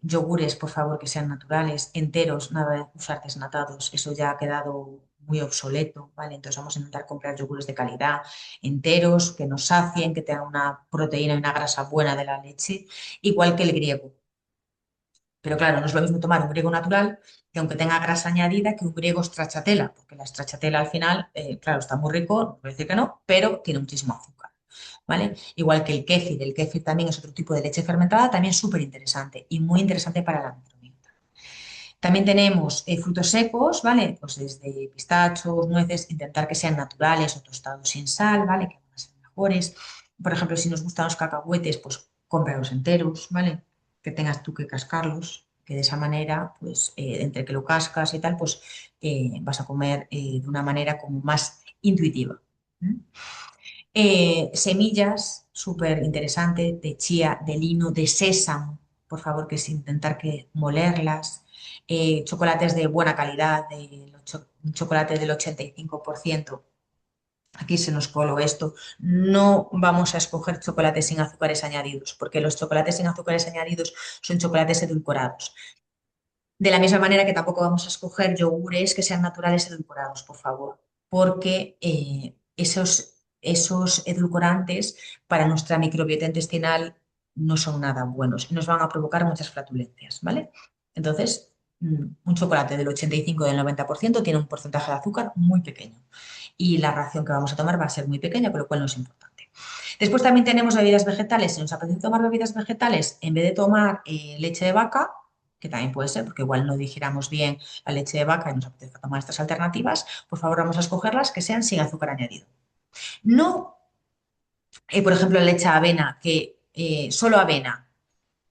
Yogures, por favor, que sean naturales, enteros, nada de usar desnatados, eso ya ha quedado muy obsoleto, ¿vale? Entonces vamos a intentar comprar yogures de calidad, enteros, que nos sacien, que tengan una proteína y una grasa buena de la leche, igual que el griego. Pero claro, no es lo mismo tomar un griego natural que aunque tenga grasa añadida que un griego stracciatella, porque la stracciatella al final, claro, está muy rico, no voy a decir que no, pero tiene muchísimo azúcar, ¿vale? Igual que el kéfir también es otro tipo de leche fermentada, también súper interesante y muy interesante para la microbiota. También tenemos frutos secos, ¿vale? Pues desde pistachos, nueces, intentar que sean naturales o tostados sin sal, ¿vale? Que van a ser mejores. Por ejemplo, si nos gustan los cacahuetes, pues cómpralos enteros, ¿vale? Que tengas tú que cascarlos, que de esa manera, pues entre que lo cascas y tal, pues vas a comer de una manera como más intuitiva. ¿Mm? Semillas, súper interesante, de chía, de lino, de sésamo, por favor, que es intentar que molerlas. Chocolates de buena calidad, un chocolate del 85%. Aquí se nos coló esto. No vamos a escoger chocolates sin azúcares añadidos, porque los chocolates sin azúcares añadidos son chocolates edulcorados. De la misma manera que tampoco vamos a escoger yogures que sean naturales edulcorados, por favor, porque esos edulcorantes para nuestra microbiota intestinal no son nada buenos y nos van a provocar muchas flatulencias, ¿vale? Entonces, un chocolate del 85 o del 90% tiene un porcentaje de azúcar muy pequeño y la ración que vamos a tomar va a ser muy pequeña, con lo cual no es importante. Después también tenemos bebidas vegetales. Si nos apetece tomar bebidas vegetales, en vez de tomar leche de vaca, que también puede ser, porque igual no digiramos bien la leche de vaca y nos apetece tomar estas alternativas, por favor vamos a escogerlas que sean sin azúcar añadido. No, por ejemplo, leche de avena, que solo avena.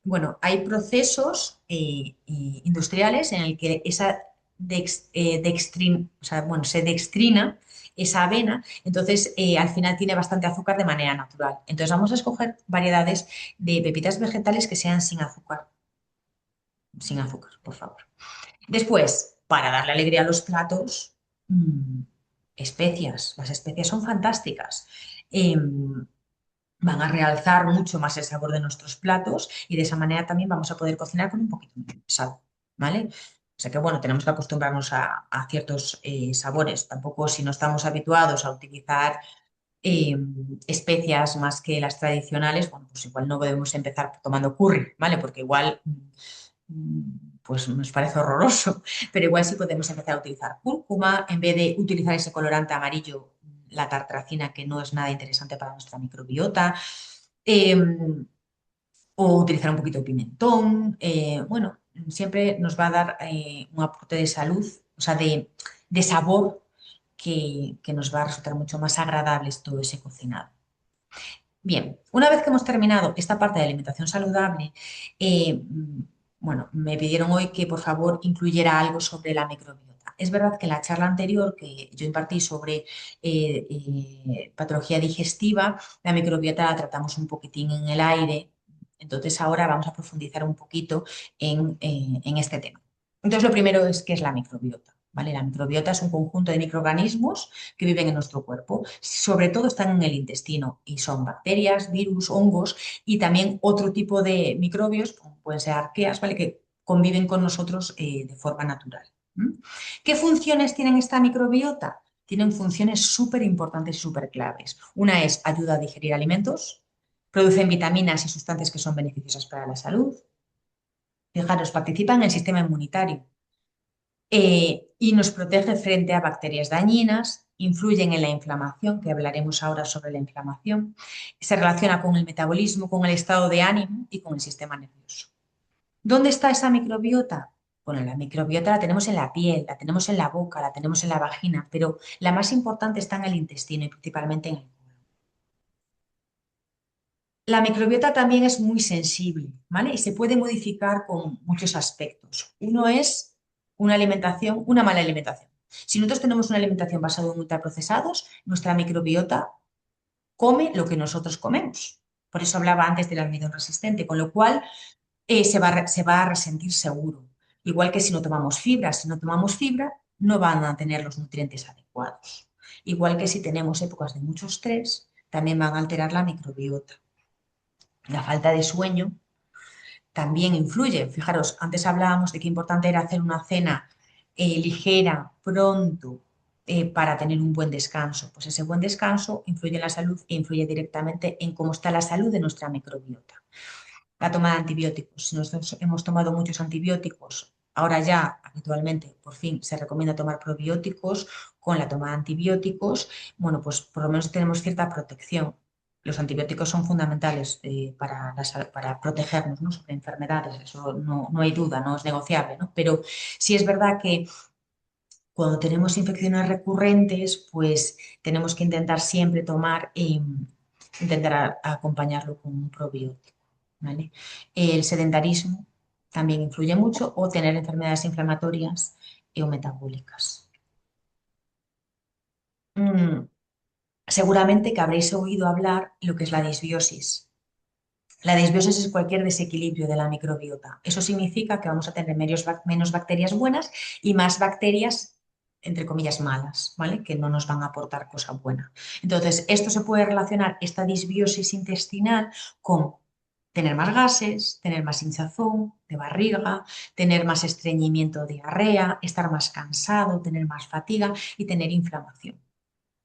Bueno, hay procesos industriales en el que esa o sea, bueno, se dextrina esa avena, entonces al final tiene bastante azúcar de manera natural. Entonces vamos a escoger variedades de pepitas vegetales que sean sin azúcar, por favor. Después, para darle alegría a los platos, especias. Las especias son fantásticas. Van a realzar mucho más el sabor de nuestros platos y de esa manera también vamos a poder cocinar con un poquito de sal, ¿vale? O sea que, bueno, tenemos que acostumbrarnos a ciertos sabores. Tampoco si no estamos habituados a utilizar eh, especias más que las tradicionales, bueno, pues igual no podemos empezar tomando curry, ¿vale? Porque igual pues nos parece horroroso, pero igual sí podemos empezar a utilizar cúrcuma en vez de utilizar ese colorante amarillo, la tartracina, que no es nada interesante para nuestra microbiota, eh, o utilizar un poquito de pimentón. Bueno, siempre nos va a dar un aporte de salud, o sea, de sabor que nos va a resultar mucho más agradable todo ese cocinado. Bien, una vez que hemos terminado esta parte de alimentación saludable, bueno, me pidieron hoy que por favor incluyera algo sobre la microbiota. Es verdad que en la charla anterior que yo impartí sobre patología digestiva, la microbiota la tratamos un poquitín en el aire, entonces ahora vamos a profundizar un poquito en este tema. Entonces lo primero es qué es la microbiota. ¿Vale? La microbiota es un conjunto de microorganismos que viven en nuestro cuerpo. Sobre todo están en el intestino y son bacterias, virus, hongos y también otro tipo de microbios, como pueden ser arqueas, ¿vale? Que conviven con nosotros de forma natural. ¿Qué funciones tienen esta microbiota? Tienen funciones súper importantes y súper claves. Una es ayuda a digerir alimentos, producen vitaminas y sustancias que son beneficiosas para la salud. Fijaros, participan en el sistema inmunitario y nos protege frente a bacterias dañinas, influyen en la inflamación, que hablaremos ahora sobre la inflamación, se relaciona con el metabolismo, con el estado de ánimo y con el sistema nervioso. ¿Dónde está esa microbiota? Bueno, la microbiota la tenemos en la piel, la tenemos en la boca, la tenemos en la vagina, pero la más importante está en el intestino y principalmente en el colon. La microbiota también es muy sensible, ¿vale? Y se puede modificar con muchos aspectos. Uno es una alimentación, una mala alimentación. Si nosotros tenemos una alimentación basada en ultraprocesados, nuestra microbiota come lo que nosotros comemos. Por eso hablaba antes del almidón resistente, con lo cual se va a resentir seguro. Igual que si no tomamos fibra, no van a tener los nutrientes adecuados. Igual que si tenemos épocas de mucho estrés, también van a alterar la microbiota. La falta de sueño también influye. Fijaros, antes hablábamos de qué importante era hacer una cena ligera, pronto, para tener un buen descanso. Pues ese buen descanso influye en la salud e influye directamente en cómo está la salud de nuestra microbiota. La toma de antibióticos. Si nosotros hemos tomado muchos antibióticos, ahora ya habitualmente, por fin, se recomienda tomar probióticos. Con la toma de antibióticos, bueno, pues por lo menos tenemos cierta protección. Los antibióticos son fundamentales para protegernos, ¿no? Sobre enfermedades, eso no hay duda, no es negociable, ¿no? Pero sí es verdad que cuando tenemos infecciones recurrentes, pues tenemos que intentar siempre intentar acompañarlo con un probiótico, ¿vale? El sedentarismo también influye mucho o tener enfermedades inflamatorias o metabólicas. Seguramente que habréis oído hablar lo que es la disbiosis. La disbiosis es cualquier desequilibrio de la microbiota. Eso significa que vamos a tener menos bacterias buenas y más bacterias, entre comillas, malas, ¿vale? Que no nos van a aportar cosa buena. Entonces, esto se puede relacionar, esta disbiosis intestinal, con tener más gases, tener más hinchazón de barriga, tener más estreñimiento, diarrea, estar más cansado, tener más fatiga y tener inflamación.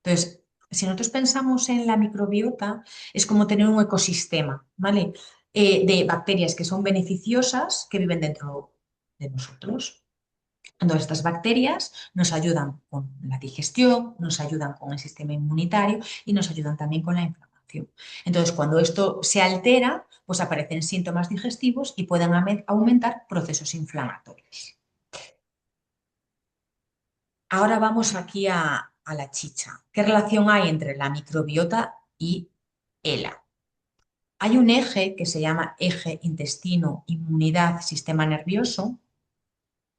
Entonces, Si nosotros pensamos en la microbiota, es como tener un ecosistema, ¿vale? De bacterias que son beneficiosas, que viven dentro de nosotros. Entonces, estas bacterias nos ayudan con la digestión, nos ayudan con el sistema inmunitario y nos ayudan también con la inflamación. Entonces, cuando esto se altera, pues aparecen síntomas digestivos y pueden aumentar procesos inflamatorios. Ahora vamos aquí a la chicha. ¿Qué relación hay entre la microbiota y ELA? Hay un eje que se llama eje intestino, inmunidad, sistema nervioso,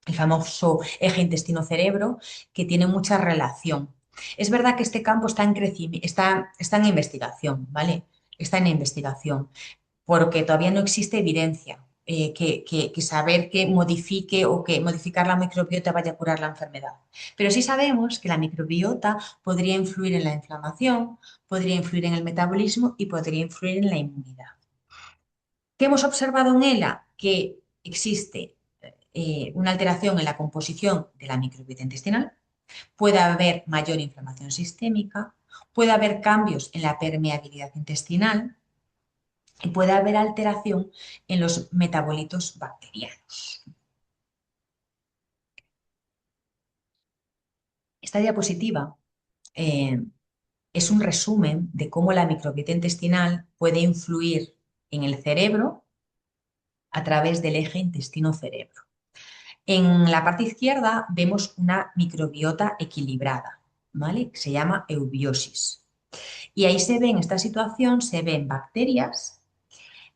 el famoso eje intestino-cerebro, que tiene mucha relación. Es verdad que este campo está en crecimiento, está en investigación, ¿vale? Está en investigación, porque todavía no existe evidencia que saber que modifique o que modificar la microbiota vaya a curar la enfermedad. Pero sí sabemos que la microbiota podría influir en la inflamación, podría influir en el metabolismo y podría influir en la inmunidad. ¿Qué hemos observado en ELA? Que existe una alteración en la composición de la microbiota intestinal, puede haber mayor inflamación sistémica, puede haber cambios en la permeabilidad intestinal y puede haber alteración en los metabolitos bacterianos. Esta diapositiva eh, es un resumen de cómo la microbiota intestinal puede influir en el cerebro a través del eje intestino-cerebro. En la parte izquierda vemos una microbiota equilibrada, ¿vale? Se llama eubiosis. Y ahí se ve, en esta situación, se ven bacterias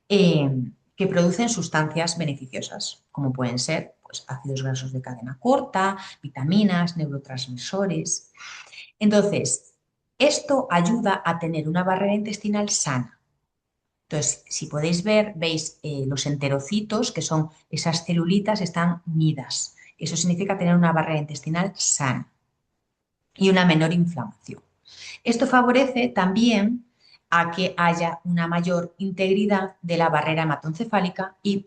eh, que producen sustancias beneficiosas, como pueden ser pues, ácidos grasos de cadena corta, vitaminas, neurotransmisores. Entonces, esto ayuda a tener una barrera intestinal sana. Entonces, si podéis ver, veis los enterocitos, que son esas celulitas, están unidas. Eso significa tener una barrera intestinal sana y una menor inflamación. Esto favorece también a que haya una mayor integridad de la barrera hematoencefálica y,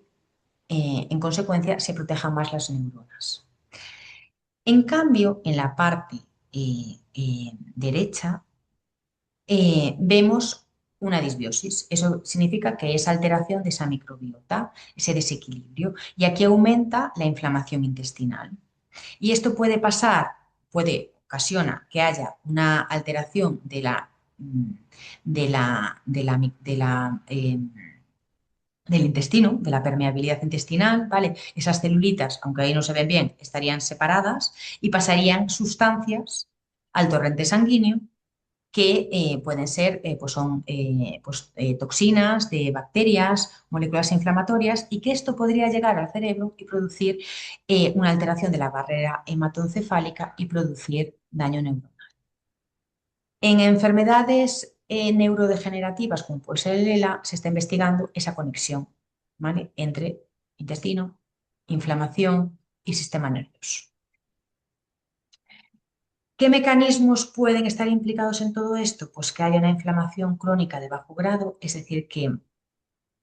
en consecuencia, se protejan más las neuronas. En cambio, en la parte derecha, vemos una disbiosis. Eso significa que es alteración de esa microbiota, ese desequilibrio, y aquí aumenta la inflamación intestinal. Y esto puede pasar, ocasiona que haya una alteración del intestino, de la permeabilidad intestinal, ¿vale? Esas celulitas, aunque ahí no se ven bien, estarían separadas y pasarían sustancias al torrente sanguíneo que pueden ser, toxinas de bacterias, moléculas inflamatorias, y que esto podría llegar al cerebro y producir una alteración de la barrera hematoencefálica y producir daño neuronal. En enfermedades neurodegenerativas, como puede ser el ELA, se está investigando esa conexión, ¿vale? Entre intestino, inflamación y sistema nervioso. ¿Qué mecanismos pueden estar implicados en todo esto? Pues que haya una inflamación crónica de bajo grado, es decir, que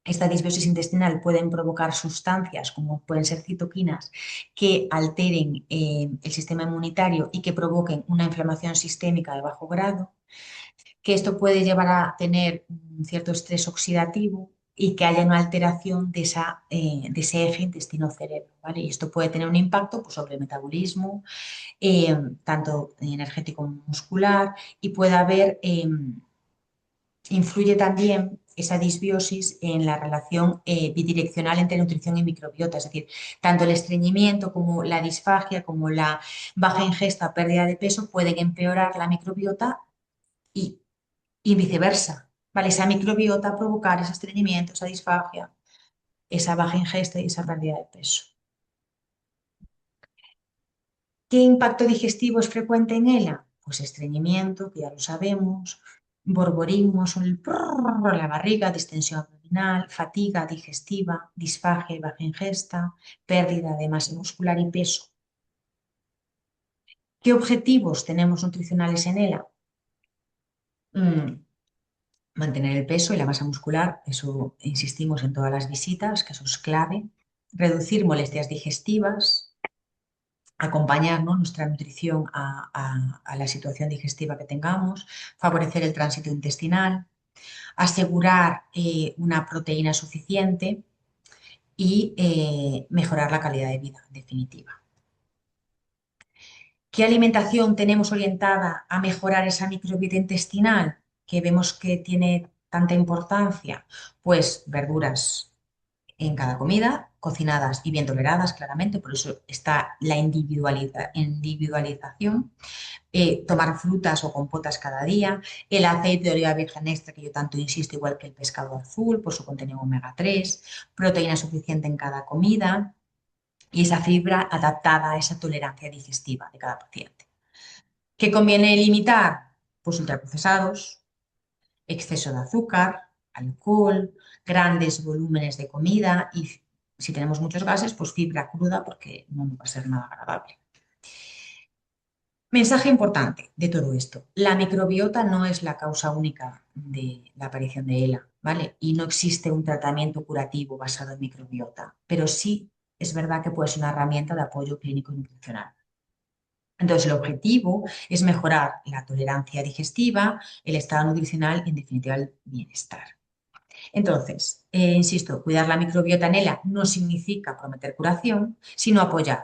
esta disbiosis intestinal pueden provocar sustancias como pueden ser citoquinas que alteren el sistema inmunitario y que provoquen una inflamación sistémica de bajo grado, que esto puede llevar a tener un cierto estrés oxidativo y que haya una alteración de ese eje intestino-cerebro, ¿vale? Y esto puede tener un impacto pues, sobre el metabolismo, tanto energético como muscular, y puede haber, influye también esa disbiosis en la relación bidireccional entre nutrición y microbiota, es decir, tanto el estreñimiento como la disfagia, como la baja ingesta o pérdida de peso pueden empeorar la microbiota y, y viceversa, ¿vale? Esa microbiota provocar ese estreñimiento, esa disfagia, esa baja ingesta y esa pérdida de peso. ¿Qué impacto digestivo es frecuente en ELA? Pues estreñimiento, que ya lo sabemos, borborismo, la barriga, distensión abdominal, fatiga digestiva, disfagia y baja ingesta, pérdida de masa muscular y peso. ¿Qué objetivos tenemos nutricionales en ELA? Mantener el peso y la masa muscular, eso insistimos en todas las visitas, que eso es clave. Reducir molestias digestivas, acompañar, ¿no?, nuestra nutrición a la situación digestiva que tengamos, favorecer el tránsito intestinal, asegurar una proteína suficiente y mejorar la calidad de vida, en definitiva. ¿Qué alimentación tenemos orientada a mejorar esa microbiota intestinal que vemos que tiene tanta importancia? Pues verduras en cada comida, cocinadas y bien toleradas, claramente, por eso está la individualización. Tomar frutas o compotas cada día, el aceite de oliva virgen extra, que yo tanto insisto, igual que el pescado azul, por su contenido omega 3, proteína suficiente en cada comida y esa fibra adaptada a esa tolerancia digestiva de cada paciente. ¿Qué conviene limitar? Pues ultraprocesados, exceso de azúcar, alcohol, grandes volúmenes de comida y si tenemos muchos gases, pues fibra cruda porque no va a ser nada agradable. Mensaje importante de todo esto. La microbiota no es la causa única de la aparición de ELA, ¿vale? Y no existe un tratamiento curativo basado en microbiota, pero sí es verdad que puede ser una herramienta de apoyo clínico y nutricional. Entonces, el objetivo es mejorar la tolerancia digestiva, el estado nutricional y, en definitiva, el bienestar. Entonces, insisto, cuidar la microbiota en ELA no significa prometer curación, sino apoyar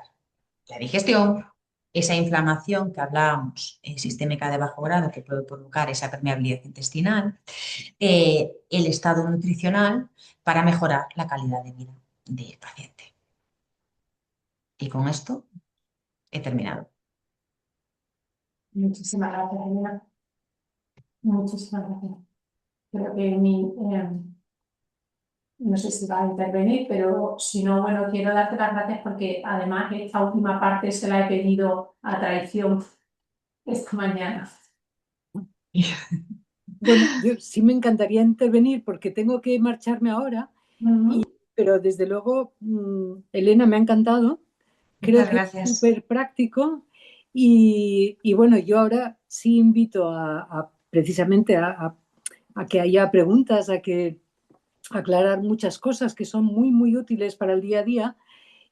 la digestión, esa inflamación que hablábamos sistémica de bajo grado que puede provocar esa permeabilidad intestinal, el estado nutricional para mejorar la calidad de vida del paciente. Y con esto he terminado.
Muchísimas gracias, Elena. Muchísimas gracias. Creo que no sé si va a intervenir, pero si no, bueno, quiero darte las gracias porque además esta última parte se la he pedido a traición esta mañana.
Bueno, yo sí me encantaría intervenir porque tengo que marcharme ahora, pero desde luego, Elena, me ha encantado. Creo
Muchas
que
gracias.
es súper práctico y bueno, yo ahora sí invito precisamente a que haya preguntas, a que aclarar muchas cosas que son muy, muy útiles para el día a día.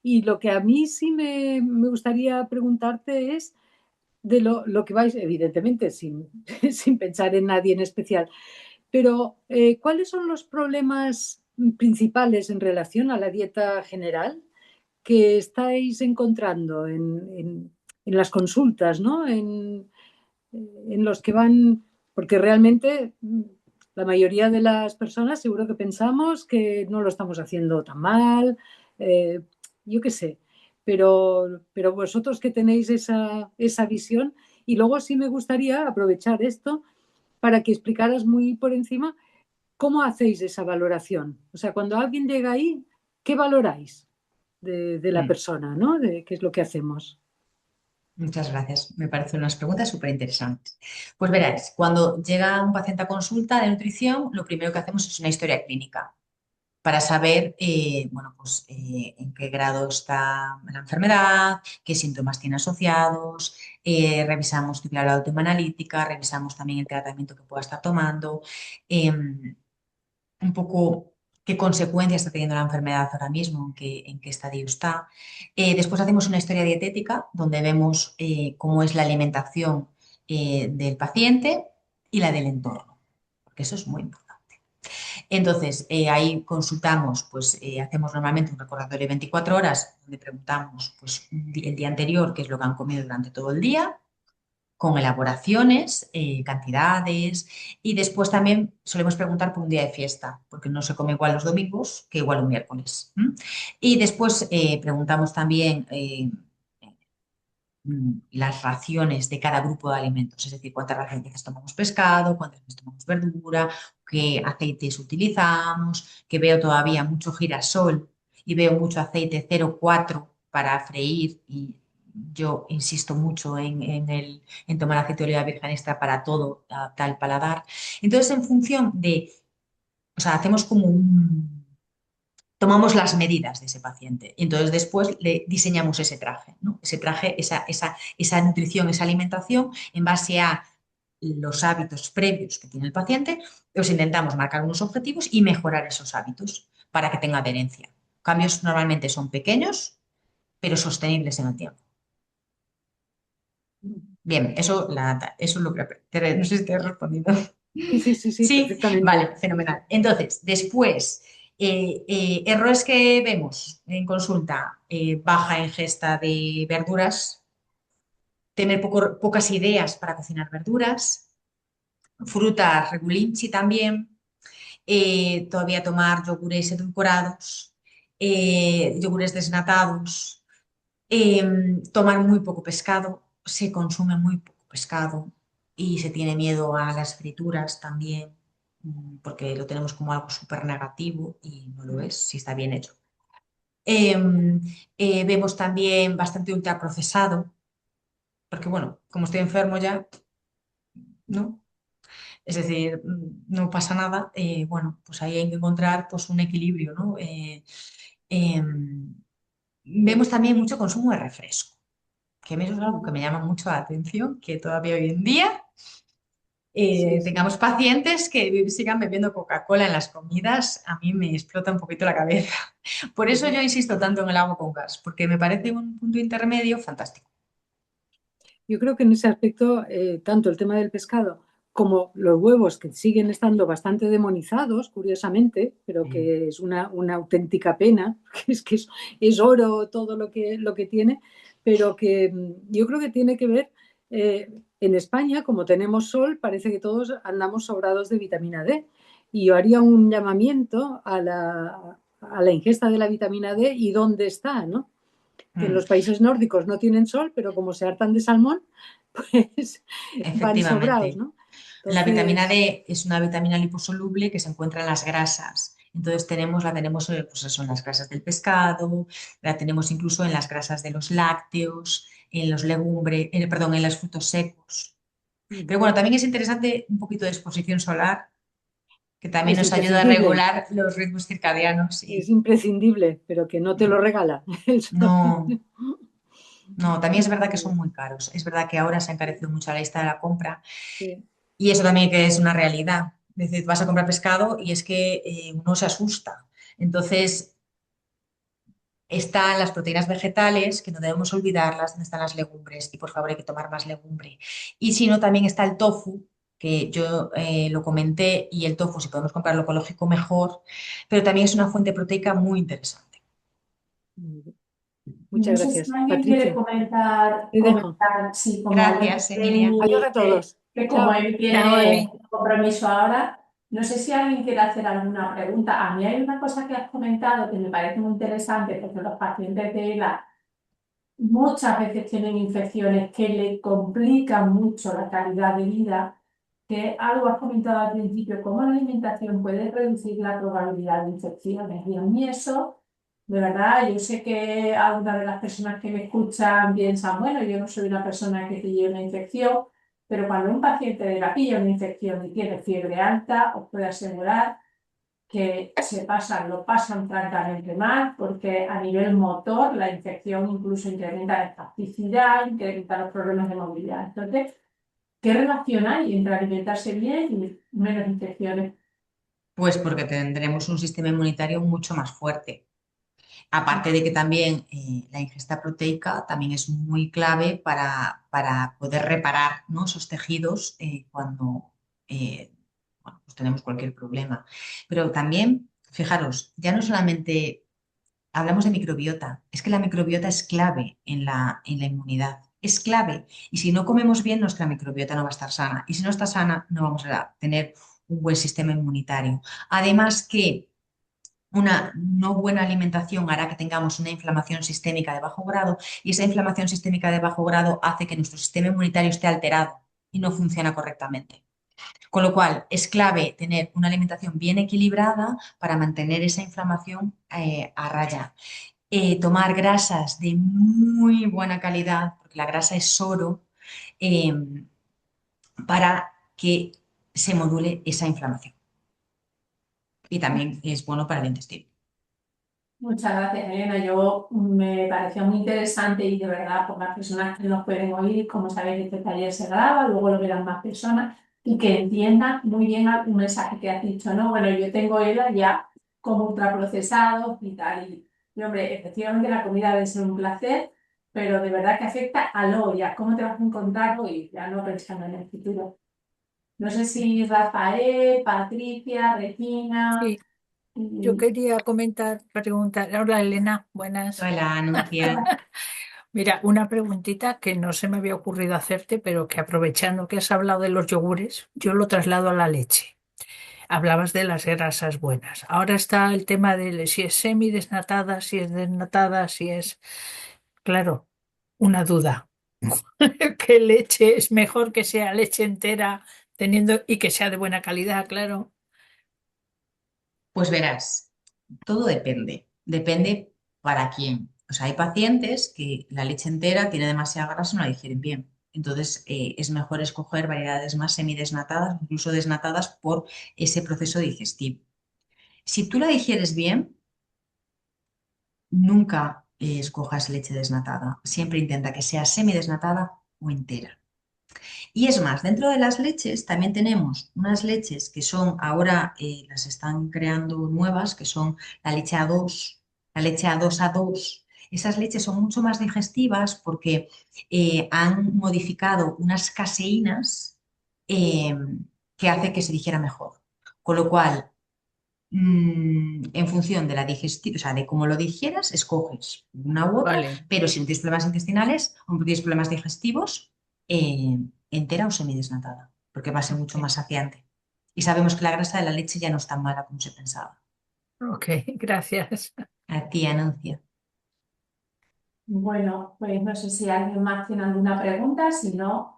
Y lo que a mí sí me gustaría preguntarte es de lo que vais, evidentemente, sin, sin pensar en nadie en especial, pero ¿cuáles son los problemas principales en relación a la dieta general que estáis encontrando en las consultas, ¿no? En los que van, porque realmente la mayoría de las personas seguro que pensamos que no lo estamos haciendo tan mal, yo qué sé, pero vosotros que tenéis esa visión, y luego sí me gustaría aprovechar esto para que explicaras muy por encima cómo hacéis esa valoración. O sea, cuando alguien llega ahí, ¿qué valoráis de la persona, ¿no? De qué es lo que hacemos.
Muchas gracias. Me parecen unas preguntas súper interesantes. Pues verás, cuando llega un paciente a consulta de nutrición, lo primero que hacemos es una historia clínica para saber, bueno, pues, en qué grado está la enfermedad, qué síntomas tiene asociados, revisamos la última analítica, revisamos también el tratamiento que pueda estar tomando, un poco qué consecuencias está teniendo la enfermedad ahora mismo, en qué estadio está. Después hacemos una historia dietética donde vemos cómo es la alimentación del paciente y la del entorno, porque eso es muy importante. Entonces, ahí consultamos, pues hacemos normalmente un recordatorio de 24 horas donde preguntamos pues, el día anterior qué es lo que han comido durante todo el día, con elaboraciones, cantidades y después también solemos preguntar por un día de fiesta, porque no se come igual los domingos que igual un miércoles. Y después preguntamos también las raciones de cada grupo de alimentos, es decir, cuántas veces tomamos pescado, cuántas veces tomamos verdura, qué aceites utilizamos, que veo todavía mucho girasol y veo mucho aceite 0,4 para freír y yo insisto mucho en tomar aceite de oliva virgen extra para todo, adaptar el paladar. Entonces, en función de, o sea, hacemos como tomamos las medidas de ese paciente y entonces después le diseñamos ese traje, ¿no? Ese traje, esa nutrición, esa alimentación en base a los hábitos previos que tiene el paciente, pues intentamos marcar unos objetivos y mejorar esos hábitos para que tenga adherencia. Cambios normalmente son pequeños, pero sostenibles en el tiempo. Bien, eso es lo que... No sé si te he respondido.
Sí,
Sí,
perfectamente.
vale, fenomenal. Entonces, después, errores que vemos en consulta, baja ingesta de verduras, tener pocas ideas para cocinar verduras, frutas regulinchi también, todavía tomar yogures edulcorados, yogures desnatados, tomar muy poco pescado, se consume muy poco pescado y se tiene miedo a las frituras también, porque lo tenemos como algo súper negativo y no lo es, si está bien hecho. Vemos también bastante ultraprocesado, porque bueno, como estoy enfermo ya, ¿no? Es decir, no pasa nada, bueno, pues ahí hay que encontrar pues un equilibrio, ¿no? Em, Vemos también mucho consumo de refresco, que a mí eso es algo que me llama mucho la atención, que todavía hoy en día
Sí, sí.
tengamos pacientes que sigan bebiendo Coca-Cola en las comidas, a mí me explota un poquito la cabeza. Por eso yo insisto tanto en el agua con gas, porque me parece un punto intermedio fantástico.
Yo creo que en ese aspecto, tanto el tema del pescado como los huevos, que siguen estando bastante demonizados, curiosamente, pero
Sí.
que es una auténtica pena, que es oro todo lo que tiene, pero que yo creo que tiene que ver, en España, como tenemos sol, parece que todos andamos sobrados de vitamina D. Y yo haría un llamamiento a la ingesta de la vitamina D y dónde está, ¿no? Que en
Mm,
los países nórdicos no tienen sol, pero como se hartan de salmón, pues van sobrados,
efectivamente.
¿no?
La vitamina
Entonces,
D es una vitamina liposoluble que se encuentra en las grasas. Entonces la tenemos pues eso, en las grasas del pescado, la tenemos incluso en las grasas de los lácteos, en los legumbres, perdón, en los frutos secos. Pero bueno, también es interesante un poquito de exposición solar, que también
es
nos ayuda a
imprescindible,
regular los ritmos circadianos
es
y
imprescindible, pero que no te lo regala el sol.
no, no, también es verdad que son
Sí,
muy caros. Es verdad que ahora se ha encarecido mucho la lista de la compra.
sí.
Y eso también que es una realidad. Es decir, vas a comprar pescado y es que uno se asusta. Entonces, están las proteínas vegetales, que no debemos olvidarlas, donde están las legumbres, y por favor hay que tomar más legumbre. Y si no, también está el tofu, que yo lo comenté, y el tofu, si podemos comprarlo ecológico, mejor, pero también es una fuente proteica muy interesante.
Muchas
No sé si
gracias.
alguien quiere
Patricia,
comentar,
te dejo.
sí, como
Gracias, Emilia.
Adiós a todos.
que como
Chao.
él
Chao,
tiene
Emi.
compromiso ahora, no sé si alguien quiere hacer alguna pregunta. A mí hay una cosa que has comentado que me parece muy interesante, porque los pacientes de ELA muchas veces tienen infecciones que le complican mucho la calidad de vida, que algo has comentado al principio, cómo la alimentación puede reducir la probabilidad de infecciones. Y a mí eso, de verdad, yo sé que algunas de las personas que me escuchan piensan, bueno, yo no soy una persona que tiene una infección, pero cuando un paciente de la pilla una infección y tiene fiebre alta, os puedo asegurar que lo pasan francamente mal, porque a nivel motor la infección incluso incrementa la espasticidad, incrementa los problemas de movilidad. Entonces, ¿qué relación hay entre alimentarse bien y menos infecciones?
Pues porque tendremos un sistema inmunitario mucho más fuerte. Aparte de que también la ingesta proteica también es muy clave para poder reparar, ¿no?, esos tejidos cuando bueno, pues tenemos cualquier problema. Pero también, fijaros, ya no solamente hablamos de microbiota, es que la microbiota es clave en la inmunidad, es clave. Y si no comemos bien, nuestra microbiota no va a estar sana. Y si no está sana, no vamos a tener un buen sistema inmunitario. Además que una no buena alimentación hará que tengamos una inflamación sistémica de bajo grado y esa inflamación sistémica de bajo grado hace que nuestro sistema inmunitario esté alterado y no funciona correctamente. Con lo cual, es clave tener una alimentación bien equilibrada para mantener esa inflamación a raya. Tomar grasas de muy buena calidad, porque la grasa es oro, eh, para que se module esa inflamación. Y también es bueno para el intestino.
Muchas gracias, Elena. Yo me pareció muy interesante y de verdad, por las personas que nos pueden oír, como sabéis, este taller se graba, luego lo verán más personas y que entiendan muy bien un mensaje que has dicho, ¿no? Bueno, yo tengo ELA ya como ultraprocesado y tal. Y hombre, efectivamente la comida debe ser un placer, pero de verdad que afecta al hoy, a cómo te vas a encontrar hoy, ya no pensando en el futuro. No sé si Rafael, Patricia, Regina.
Sí, yo quería preguntar. Hola Elena, buenas.
Hola, Anuncia.
Mira, una preguntita que no se me había ocurrido hacerte, pero que aprovechando que has hablado de los yogures, yo lo traslado a la leche. Hablabas de las grasas buenas. Ahora está el tema de si es semidesnatada, si es desnatada, si es... Claro, una duda. ¿Qué leche es mejor que sea leche entera teniendo y que sea de buena calidad, claro?
Pues verás, todo depende. Depende para quién. O sea, hay pacientes que la leche entera tiene demasiada grasa y no la digieren bien. Entonces, es mejor escoger variedades más semidesnatadas, incluso desnatadas por ese proceso digestivo. Si tú la digieres bien, nunca escojas leche desnatada. Siempre intenta que sea semidesnatada o entera. Y es más, dentro de las leches también tenemos unas leches que son, ahora las están creando nuevas, que son la leche A2, la leche A2A2. Esas leches son mucho más digestivas porque han modificado unas caseínas eh, que hace que se digiera mejor. Con lo cual, en función de la digestión, o sea, de cómo lo digieras, escoges una u otra,
Vale.
pero si no tienes problemas intestinales o no tienes problemas digestivos, eh, entera o semidesnatada, porque va a ser mucho
Ok,
más saciante. Y sabemos que la grasa de la leche ya no es tan mala como se pensaba.
ok, gracias.
A ti, Anuncia.
Bueno, pues no sé si alguien más tiene alguna pregunta, si no,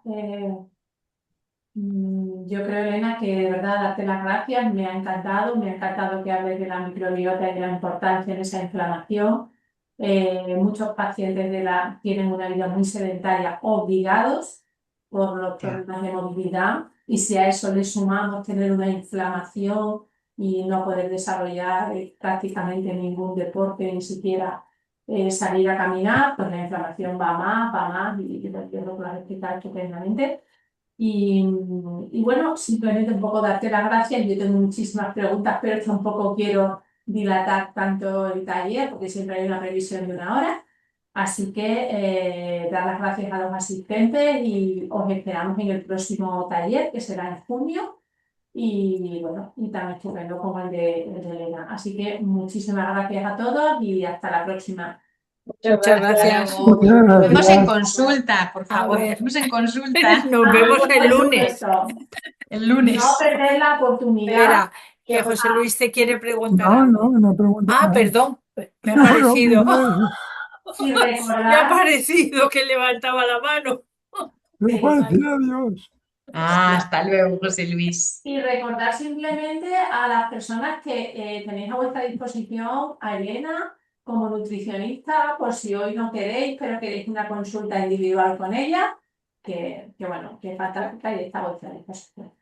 yo creo, Elena, que de verdad darte las gracias, me ha encantado que hables de la microbiota y de la importancia en esa inflamación. Muchos pacientes tienen una vida muy sedentaria obligados por los
Ya.
problemas de movilidad y si a eso le sumamos tener una inflamación y no poder desarrollar prácticamente ningún deporte, ni siquiera salir a caminar, pues la inflamación va más y yo creo que lo has explicado estupendamente. Y, y bueno, simplemente un poco darte las gracias. Yo tengo muchísimas preguntas, pero tampoco quiero dilatar tanto el taller porque siempre hay una revisión de una hora. Así que dar las gracias a los asistentes y os esperamos en el próximo taller, que será en junio. Y bueno, y tan estupendo como el de Elena. Así que muchísimas gracias a todos y hasta la próxima.
Muchas
Hasta
gracias.
luego.
Muchas
Nos vemos en
gracias.
consulta, por
A
favor. Nos
ver,
vemos en consulta
nos
Ah,
vemos el
por
lunes.
supuesto.
el
No
lunes.
perder la oportunidad
Espera, que José Luis te quiere preguntar
No, no,
algo.
no pregunto
Ah,
nada.
perdón, me ha
No, no,
parecido.
primero,
y
Me ha
recordar,
parecido que levantaba la mano.
lo
Vale.
parecía Dios.
Ah, hasta luego, José Luis.
y recordar simplemente a las personas que tenéis a vuestra disposición a Elena como nutricionista, por si hoy no queréis, pero queréis una consulta individual con ella, que bueno, que fantástica y está a vuestra disposición.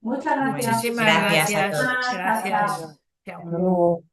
Muchas
Bueno,
gracias.
Muchísimas
gracias a
gracias.
todos.
Hasta
Gracias.
chao.
Chao.
Hasta luego.